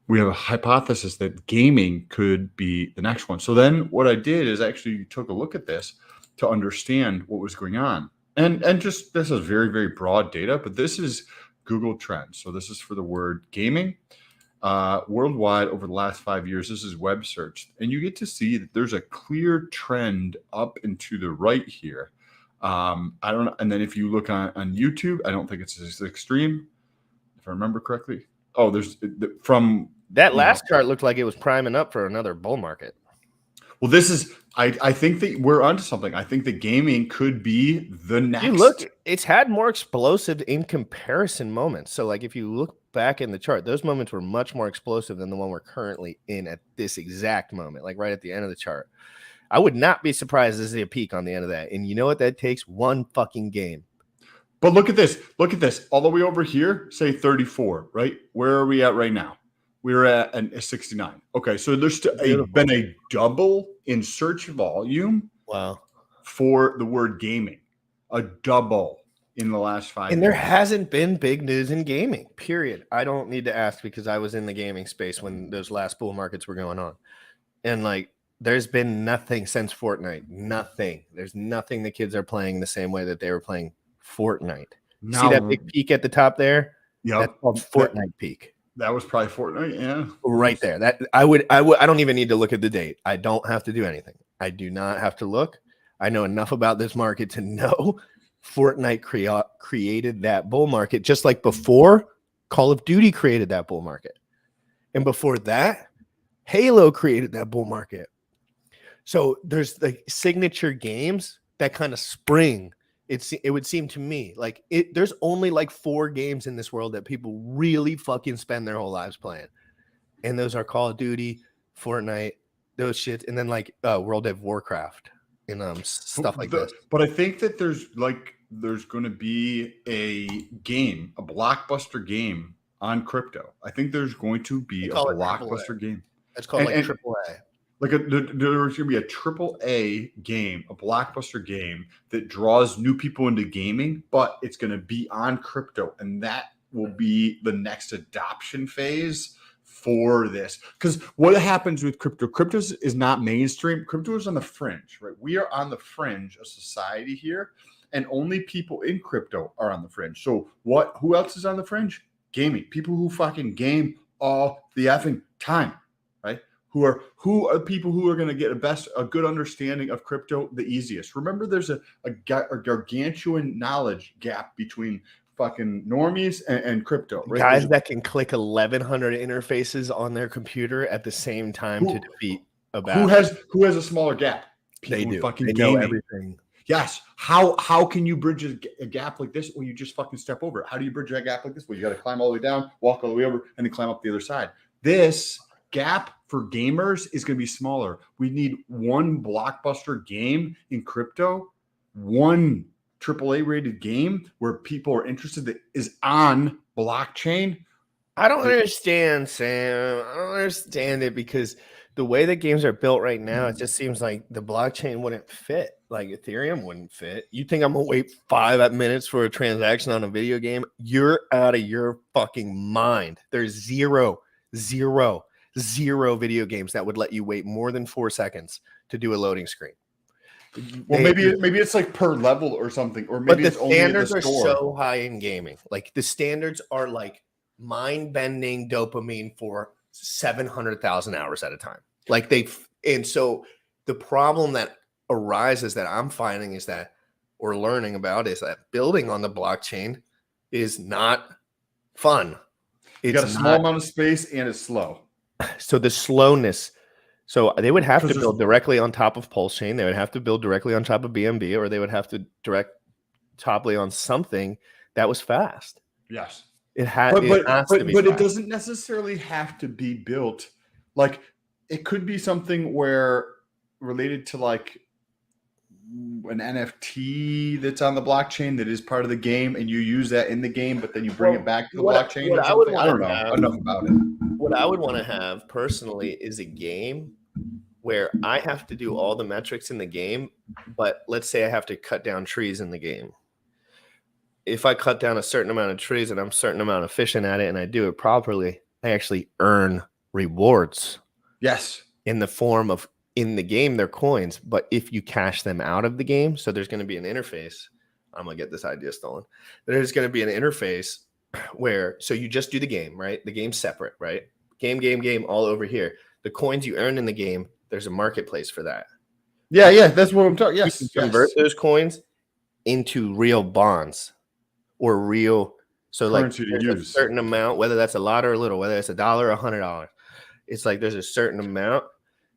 we have a hypothesis that gaming could be the next one. So then what I did is actually took a look at this to understand what was going on. And just this is very, very broad data, but this is Google Trends. So this is for the word gaming. Worldwide over the last 5 years, this is web search, and you get to see that there's a clear trend up and to the right here. I don't know. And then if you look on YouTube, I don't think it's as extreme, if I remember correctly. Oh, there's from that last chart looked like it was priming up for another bull market. Well, this is, I think that we're onto something. I think that gaming could be the next. You look, it's had more explosive in comparison moments. So like if you look back in the chart, those moments were much more explosive than the one we're currently in at this exact moment, like right at the end of the chart. I would not be surprised to see a peak on the end of that. And you know what that takes? One fucking game. But look at this. Look at this. All the way over here, say 34, right? Where are we at right now? We're at a 69. Okay, so there's been a double in search volume. Wow. For the word gaming, a double in the last 5 years. And there hasn't been big news in gaming, period. I don't need to ask because I was in the gaming space when those last bull markets were going on. And like, there's been nothing since Fortnite. Nothing. There's nothing the kids are playing the same way that they were playing Fortnite. No. See that big peak at the top there? Yeah. That's called Fortnite peak. That was probably Fortnite, yeah. Right there. That I don't even need to look at the date. I don't have to do anything. I do not have to look. I know enough about this market to know Fortnite created that bull market, just like before Call of Duty created that bull market. And before that, Halo created that bull market. So there's like signature games that kind of spring. It would seem to me like there's only like 4 games in this world that people really fucking spend their whole lives playing. And those are Call of Duty, Fortnite, those shit, and then like World of Warcraft and stuff like this. But I think that there's going to be a blockbuster game on crypto. I think there's going to be a blockbuster game. It's called like AAA. There's going to be a AAA game, a blockbuster game that draws new people into gaming, but it's going to be on crypto, and that will be the next adoption phase for this. Because what happens with crypto? Crypto is not mainstream. Crypto is on the fringe, right? We are on the fringe of society here, and only people in crypto are on the fringe. So who else is on the fringe? Gaming. People who fucking game all the effing time, right? Who are people who are going to get a good understanding of crypto the easiest. Remember, there's a gargantuan knowledge gap between fucking normies and crypto. Right? Guys that can click 1,100 interfaces on their computer at the same time to defeat a battle. Who has a smaller gap? People they do. Fucking they gaming. know everything. Yes. How can you bridge a gap like this? Well, you just fucking step over it. How do you bridge that gap like this? Well, you got to climb all the way down, walk all the way over, and then climb up the other side. This gap for gamers is going to be smaller. We need one blockbuster game in crypto, one AAA rated game where people are interested that is on blockchain. I don't understand, Sam. I don't understand it because the way that games are built right now, it just seems like the blockchain wouldn't fit. Like Ethereum wouldn't fit. You think I'm going to wait 5 minutes for a transaction on a video game? You're out of your fucking mind. There's zero video games that would let you wait more than 4 seconds to do a loading screen. Well, maybe it's like per level or something, or But maybe the it's only in the standards are store. so high in gaming. Like the standards are like mind-bending dopamine for 700,000 hours at a time. Like and so the problem that arises that I'm finding is that or learning about is that building on the blockchain is not fun. You got a small amount of space and it's slow. So the slowness. So they would have to Because build directly on top of Pulse Chain. They would have to build directly on top of BNB, or they would have to direct toply on something that was fast. Yes. It has to be but it fast. doesn't necessarily have to be built. Like it could be something where related to like an NFT that's on the blockchain that is part of the game, and you use that in the game, but then you bring it back to the blockchain. What I would I don't know enough about it. What I would want to have personally is a game where I have to do all the metrics in the game, but let's say I have to cut down trees in the game. If I cut down a certain amount of trees and I'm a certain amount efficient at it and I do it properly, I actually earn rewards. Yes. In the form of in the game, they're coins, but if you cash them out of the game, so there's going to be an interface. I'm going to get this idea stolen. There's going to be an interface where, so you just do the game, right? The game's separate, right? Game, all over here. The coins you earn in the game, there's a marketplace for that. Yeah, that's what I'm talking. Yes, you can convert those coins into real bonds or real. So currency like there's a certain amount, whether that's a lot or a little, whether it's $1 or $100. It's like there's a certain amount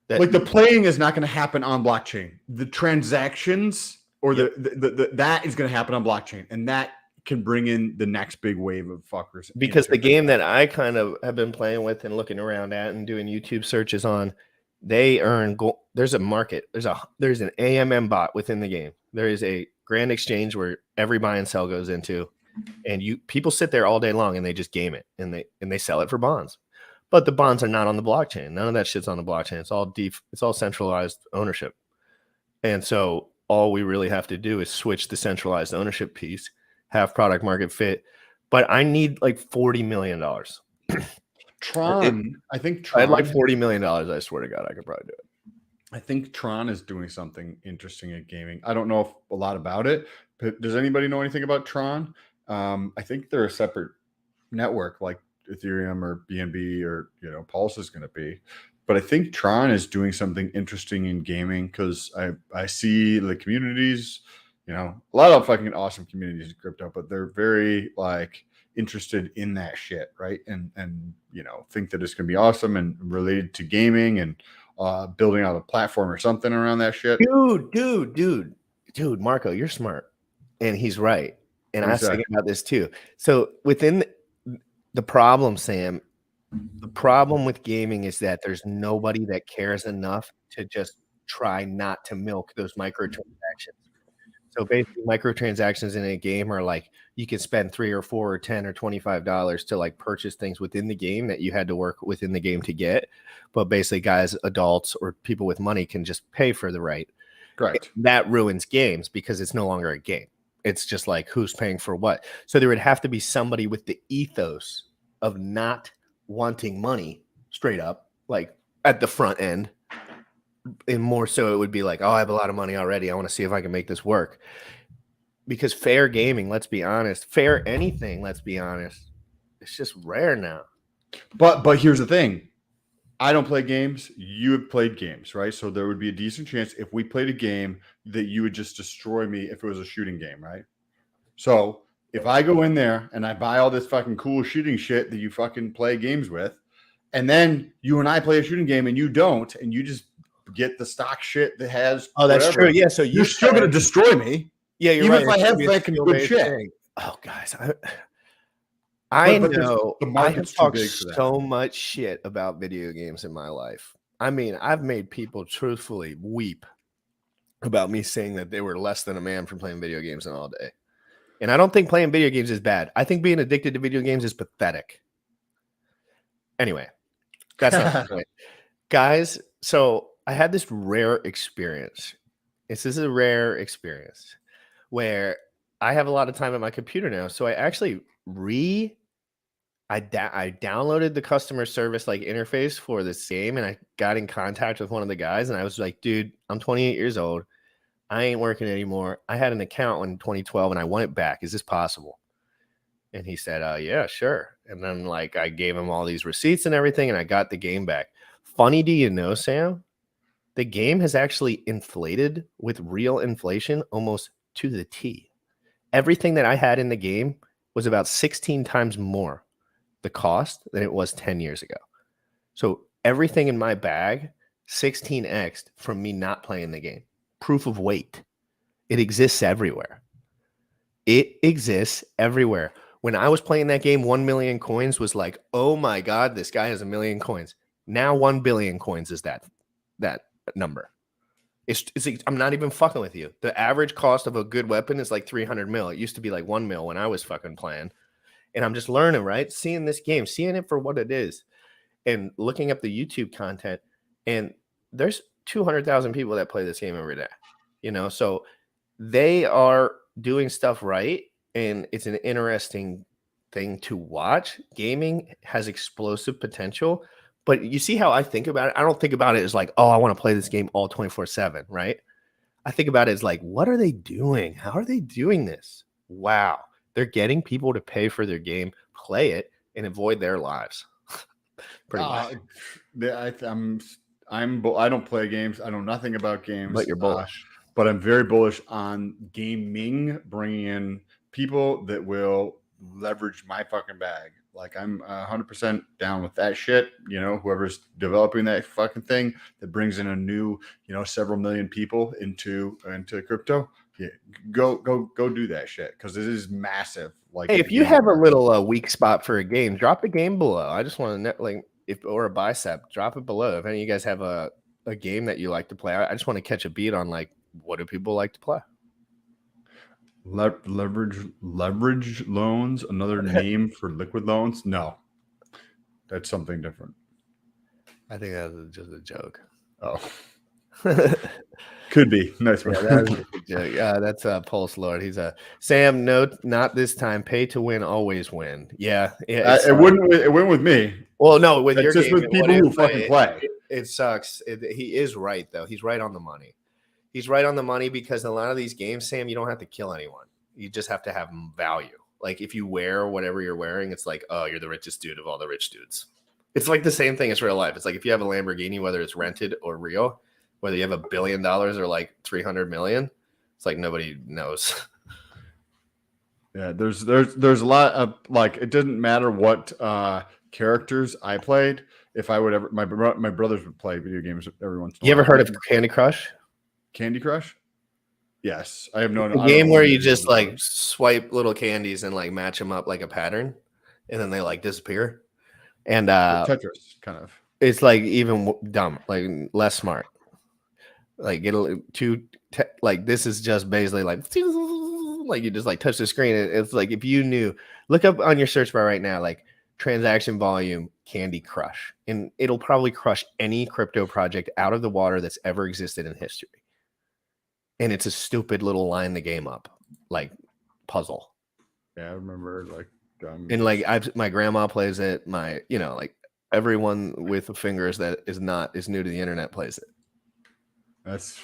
that like the playing is not going to happen on blockchain. The transactions or the that is going to happen on blockchain, and that can bring in the next big wave of fuckers. Because the game that I kind of have been playing with and looking around at and doing YouTube searches on, they earn gold. There's a market. There's an AMM bot within the game. There is a grand exchange where every buy and sell goes into, and people sit there all day long and they just game it and they sell it for bonds. But the bonds are not on the blockchain. None of that shit's on the blockchain. It's all deep. It's all centralized ownership. And so all we really have to do is switch the centralized ownership piece, have product market fit. But I need like $40 million. Tron, I think Tron. I'd like $40 million. I swear to God, I could probably do it. I think Tron is doing something interesting at gaming. I don't know a lot about it, but does anybody know anything about Tron? I think they're a separate network like Ethereum or BNB or Pulse is going to be, but I think Tron is doing something interesting in gaming because I see the communities, a lot of fucking awesome communities in crypto, but they're very like interested in that shit, right? And think that it's going to be awesome and related to gaming and building out a platform or something around that shit. Dude, Marco, you're smart, and he's right. And I was thinking about this too. So within the problem, Sam, the problem with gaming is that there's nobody that cares enough to just try not to milk those microtransactions. So basically microtransactions in a game are like you can spend $3 or $4 or $10 or $25 to like purchase things within the game that you had to work within the game to get. But basically guys, adults or people with money can just pay for the right. Correct. And that ruins games because it's no longer a game. It's just like who's paying for what. So there would have to be somebody with the ethos of not wanting money straight up, like at the front end. And more so it would be like, oh, I have a lot of money already. I want to see if I can make this work. Because fair gaming, let's be honest, fair anything, let's be honest, it's just rare now. But here's the thing. I don't play games. You have played games, right? So there would be a decent chance if we played a game that you would just destroy me if it was a shooting game, right? So if I go in there and I buy all this fucking cool shooting shit that you fucking play games with, and then you and I play a shooting game and you don't, and you just get the stock shit that has that's true. Yeah, so you're still going to destroy me. Yeah, you're even right. If I have fucking good shit. Thing. Oh, guys, I know I have talked so much shit about video games in my life. I mean, I've made people truthfully weep about me saying that they were less than a man for playing video games all day. And I don't think playing video games is bad. I think being addicted to video games is pathetic. Anyway, that's not the point. Guys, so I had this rare experience. This is a rare experience where I have a lot of time at my computer now. So I actually I downloaded the customer service like interface for this game, and I got in contact with one of the guys, and I was like, dude, I'm 28 years old. I ain't working anymore. I had an account in 2012 and I want it back. Is this possible? And he said, yeah, sure. And then like I gave him all these receipts and everything, and I got the game back. Funny, do you know, Sam? The game has actually inflated with real inflation almost to the T. Everything that I had in the game was about 16 times more the cost than it was 10 years ago. So everything in my bag, 16x'd from me not playing the game. Proof of weight. It exists everywhere. It exists everywhere. When I was playing that game, 1 million coins was like, oh my God, this guy has 1 million coins. Now 1 billion coins is that number. It's I'm not even fucking with you. The average cost of a good weapon is like 300 mil. It used to be like 1 mil when I was fucking playing. And I'm just learning, right? Seeing this game, seeing it for what it is, and looking up the YouTube content. And there's 200,000 people that play this game every day, you know? So they are doing stuff right. And it's an interesting thing to watch. Gaming has explosive potential. But you see how I think about it? I don't think about it as like, oh, I want to play this game all 24/7, right? I think about it as like, what are they doing? How are they doing this? Wow. They're getting people to pay for their game, play it, and avoid their lives. Pretty much. I don't play games. I know nothing about games. But you're bullish. But I'm very bullish on gaming, bringing in people that will leverage my fucking bag. Like I'm 100% down with that shit. You know, whoever's developing that fucking thing that brings in a new, you know, several million people into crypto. Yeah, go do that shit because it is massive. Like, hey, if you have a little weak spot for a game, drop a game below. I just want to or a bicep, drop it below. If any of you guys have a game that you like to play, I just want to catch a beat on like what do people like to play. Leverage loans, another name for liquid loans? No, that's something different. I think that was just a joke. Oh, could be. Nice one. Yeah, that was a joke. That's Pulse Lord. He's a Sam. No, not this time. Pay to win, always win. Yeah, it wouldn't. It went with me. Well, no, with your just game, with people who fucking play. It sucks. He is right though. He's right on the money. He's right on the money because a lot of these games, Sam, you don't have to kill anyone. You just have to have value. Like if you wear whatever you're wearing, it's like, oh, you're the richest dude of all the rich dudes. It's like the same thing as real life. It's like if you have a Lamborghini, whether it's rented or real, whether you have $1 billion or like 300 million, it's like nobody knows. Yeah, there's a lot of like it doesn't matter what characters I played. If I would ever, my brothers would play video games every once in a while. You ever heard of Candy Crush? Candy Crush? Yes, I have no. A game where you just like swipe little candies and like match them up like a pattern, and then they like disappear. And Tetris kind of. It's like even dumb, like less smart. Like like this is just basically like you just like touch the screen. It's like if you knew, look up on your search bar right now, like transaction volume Candy Crush, and it'll probably crush any crypto project out of the water that's ever existed in history. And it's a stupid little line the game up, like puzzle. Yeah, I remember like and like my grandma plays it. My like everyone with fingers that is new to the internet plays it. That's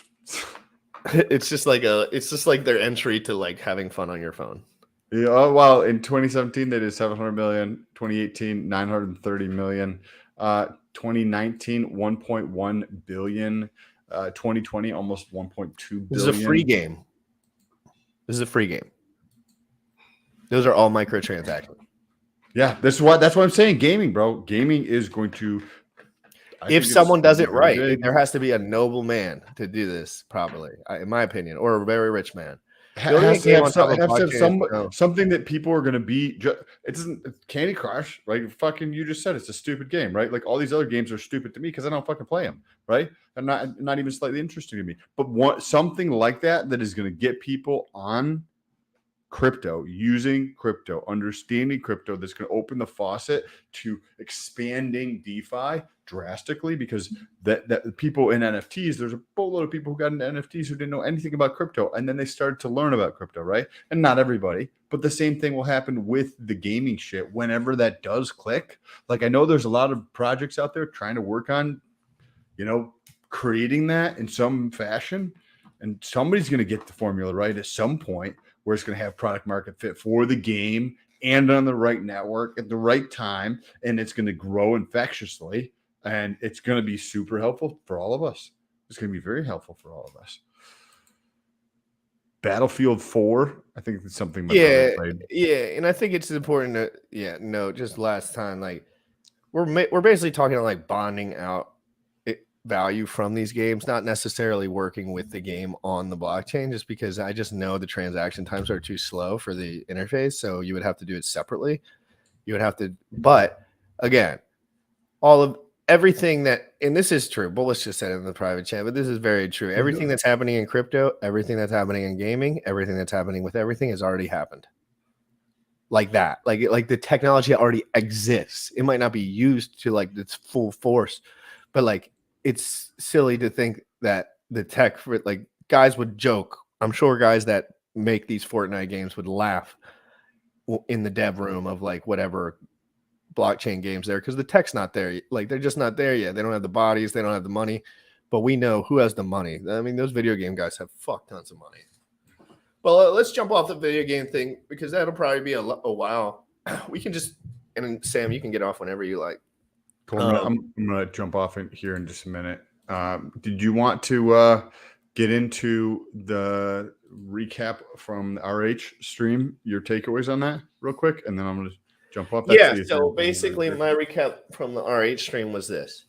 it's just like their entry to like having fun on your phone. Yeah, well, in 2017 they did 700 million, 2018 930 million, 2019 1.1 billion, 2020 almost 1.2 billion. This is a free game. Those are all microtransactions. Yeah, that's what I'm saying. Gaming, bro. Gaming is going to. If someone does it right, there has to be a noble man to do this properly, in my opinion, or a very rich man. Has to have something that people are going to be. It doesn't. Candy Crush, right? Fucking, you just said it's a stupid game, right? Like all these other games are stupid to me because I don't fucking play them, right? They're not even slightly interesting to me. But something like that is going to get people on crypto, using crypto, understanding crypto, that's going to open the faucet to expanding DeFi drastically, because that people in NFTs, there's a boatload of people who got into NFTs who didn't know anything about crypto, and then they started to learn about crypto, right? And not everybody, but the same thing will happen with the gaming shit whenever that does click. Like I know there's a lot of projects out there trying to work on, creating that in some fashion. And somebody's going to get the formula right at some point where it's going to have product market fit for the game and on the right network at the right time. And it's going to grow infectiously. And it's going to be super helpful for all of us. It's going to be very helpful for all of us. Battlefield 4, I think it's something my brother played. Yeah, and I think it's important to note just last time, like we're basically talking about like bonding out value from these games, not necessarily working with the game on the blockchain, just because I just know the transaction times are too slow for the interface, so you would have to do it separately. You would have to, but again, everything that, and this is true, Bullish just said it in the private chat, but this is very true. Everything that's happening in crypto, everything that's happening in gaming, everything that's happening with everything has already happened. Like that. Like the technology already exists. It might not be used to like its full force, but like it's silly to think that the tech for like guys would joke. I'm sure guys that make these Fortnite games would laugh in the dev room of like whatever blockchain games there, because the tech's not there. Like they're just not there yet. They don't have the bodies, they don't have the money, but we know who has the money. I mean, those video game guys have fuck tons of money. Well, let's jump off the video game thing because that'll probably be a while. We can just, and Sam, you can get off whenever you like. Cool. I'm gonna jump off in here in just a minute. Did you want to get into the recap from the RH stream, your takeaways on that real quick, and then I'm gonna jump off that. Yeah, so basically my recap from the RH stream was this.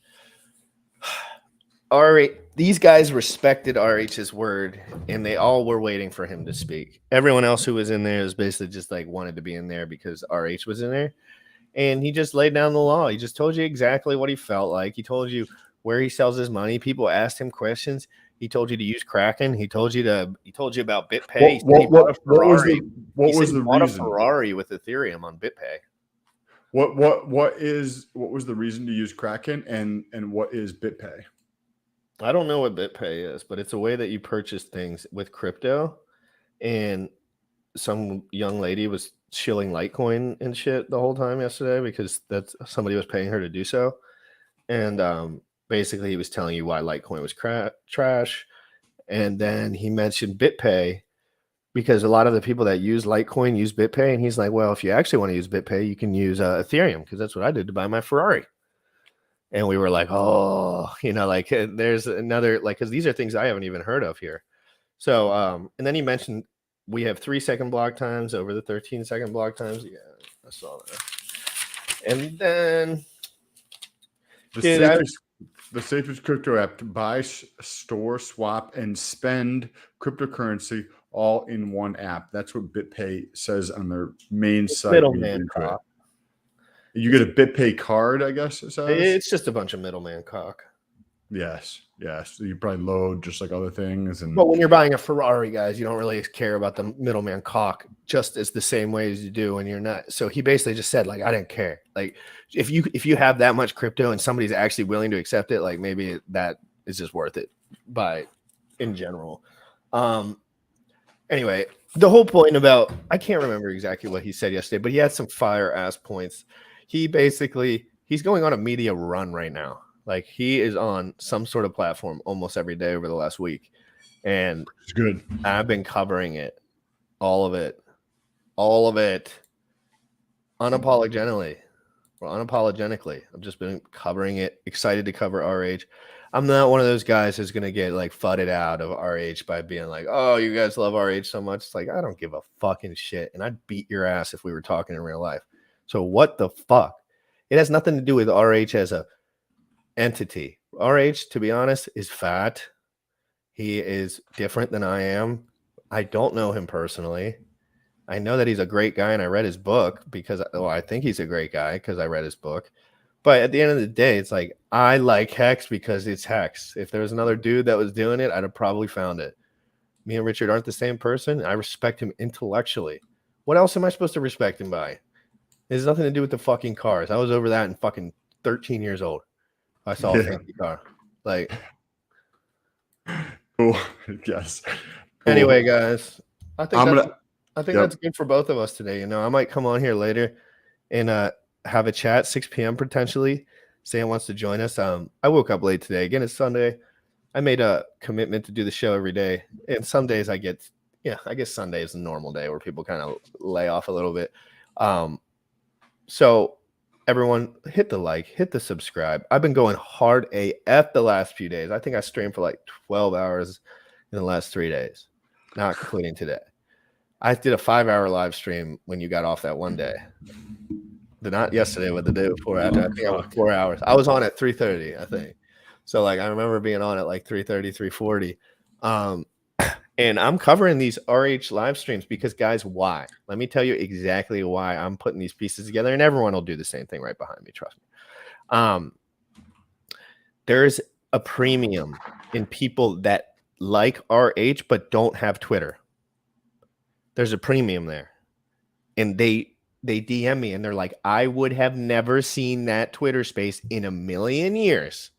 These guys respected RH's word, and they all were waiting for him to speak. Everyone else who was in there is basically just like wanted to be in there because RH was in there. And he just laid down the law. He just told you exactly what he felt like. He told you where he sells his money. People asked him questions. He told you to use Kraken. He told you about BitPay. What was the reason? A Ferrari with Ethereum on BitPay. What was the reason to use Kraken and what is BitPay? I don't know what BitPay is, but it's a way that you purchase things with crypto. And some young lady was shilling Litecoin and shit the whole time yesterday because somebody was paying her to do so. And basically he was telling you why Litecoin was trash. And then he mentioned BitPay because a lot of the people that use Litecoin use BitPay. And he's like, well, if you actually want to use BitPay, you can use Ethereum because that's what I did to buy my Ferrari. And we were like, oh, like there's another, like, because these are things I haven't even heard of here. So, and then he mentioned we have 3-second block times over the 13-second block times. Yeah, I saw that. And then the safest crypto app to buy, store, swap, and spend cryptocurrency all in one app. That's what BitPay says on their main site. Middleman cock. You get a BitPay card, I guess it says. It's just a bunch of middleman cock. Yes. You probably load just like other things. But when you're buying a Ferrari, guys, you don't really care about the middleman cock just as the same way as you do when you're not. So he basically just said, like, I didn't care. Like, if you have that much crypto and somebody's actually willing to accept it, like maybe that is just worth it in general. Anyway, the whole point about, I can't remember exactly what he said yesterday, but he had some fire ass points. He's going on a media run right now. Like he is on some sort of platform almost every day over the last week. And it's good. I've been covering it. All of it. Unapologetically. I've just been covering it. Excited to cover RH. I'm not one of those guys who's gonna get like fudded out of RH by being like, oh, you guys love RH so much. It's like, I don't give a fucking shit. And I'd beat your ass if we were talking in real life. So what the fuck? It has nothing to do with RH as a entity. RH, to be honest, is fat. He is different than I am. I don't know him personally. I know that he's a great guy, and I read his book because, I think he's a great guy because I read his book. But at the end of the day, it's like, I like Hex because it's Hex. If there was another dude that was doing it, I'd have probably found it. Me and Richard aren't the same person. I respect him intellectually. What else am I supposed to respect him by? It has nothing to do with the fucking cars. I was over that in fucking 13 years old. I saw a fancy car. Like, cool. Yes. Cool. Anyway, guys, I think that's good for both of us today. I might come on here later and have a chat 6 p.m. potentially. Sam wants to join us. I woke up late today. Again, it's Sunday. I made a commitment to do the show every day, and some days I guess Sunday is a normal day where people kind of lay off a little bit. So everyone, hit the like, hit the subscribe. I've been going hard AF the last few days. I think I streamed for like 12 hours in the last 3 days, not including today. I did a 5-hour live stream when you got off that one day. Not yesterday, but the day before. I think I was 4 hours. I was on at 3:30, I think. So like I remember being on at like 3:30, 3:40. And I'm covering these RH live streams because, guys, why? Let me tell you exactly why I'm putting these pieces together, and everyone will do the same thing right behind me. Trust me. There's a premium in people that like RH but don't have Twitter. There's a premium there, and they DM me and they're like, I would have never seen that Twitter space in a million years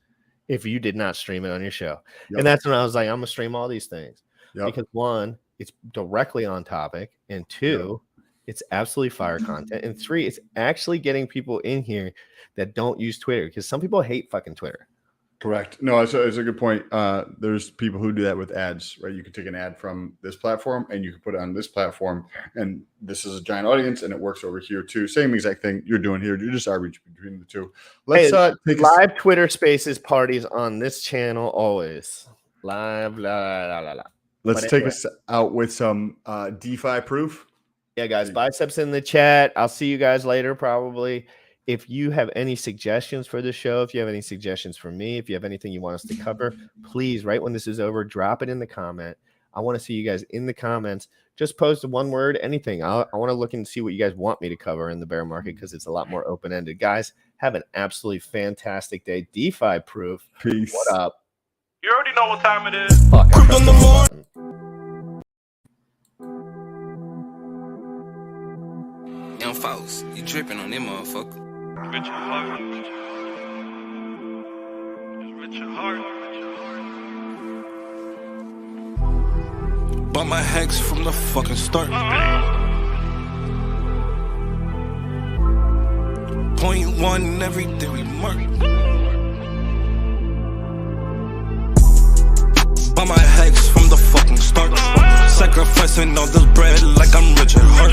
if you did not stream it on your show. Yep. And that's when I was like, I'm gonna stream all these things. Yep. Because 1, it's directly on topic, and 2, it's absolutely fire content, and 3, it's actually getting people in here that don't use Twitter, because some people hate fucking Twitter. Correct. No, it's a good point. There's people who do that with ads, right? You can take an ad from this platform and you can put it on this platform, and this is a giant audience, and it works over here too. Same exact thing you're doing here. You're just outreach between the two. Let's take live Twitter Spaces parties on this channel always. Live, la la la la. Let's take us out with some DeFi proof. Yeah, guys, biceps in the chat. I'll see you guys later, probably. If you have any suggestions for the show, if you have any suggestions for me, if you have anything you want us to cover, please, right when this is over, drop it in the comment. I want to see you guys in the comments. Just post one word, anything. I want to look and see what you guys want me to cover in the bear market, because it's a lot more open-ended. Guys, have an absolutely fantastic day. DeFi proof. Peace. What up? You already know what time it is. Fuck, I pressed the button. Young folks, you tripping on them motherfucker. With your heart. With your heart. Bought my hex from the fucking start. Point 1 everything we mark. Bought my hex from the fucking start. Sacrificing all this bread like I'm Richard Hart.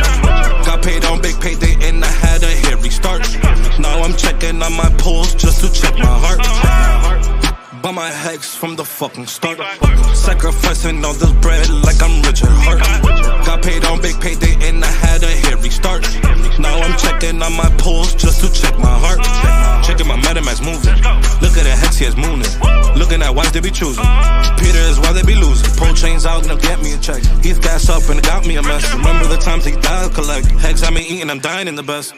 Got paid on big payday and I had a hairy start. Now I'm checking on my pulse just to check my heart. Bought my hex from the fucking start. Sacrificing all this bread like I'm Richard Hart. Got paid on big payday and I had a hairy start. Now I'm checking on my pulse just to check my heart. Checking my MetaMask moving. Look at the hex, he is mooning. Looking at wives they be choosing. Peter is why they be losing. Pull chains out and they'll get me a check. He's gas up and it got me a mess. Remember the times he died collect. Hex I been eating, I'm dying in the best.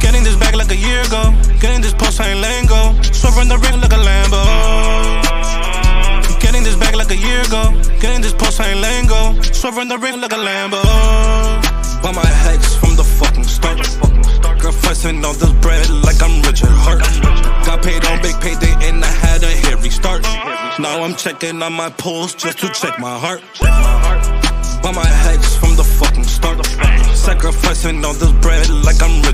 Getting this back like a year ago. Getting this post, I ain't letting go. Swerving the ring like a Lambo. Getting this back like a year ago. Getting this post, I ain't letting go. Swerving the ring like a Lambo. Bought my hex from the fucking start. Sacrificing all this bread like I'm Richard Hart. Got paid on big payday and I had a hairy start. Now I'm checking on my pulse just to check my heart. Bought my hex from the fucking start. Sacrificing all this bread like I'm Richard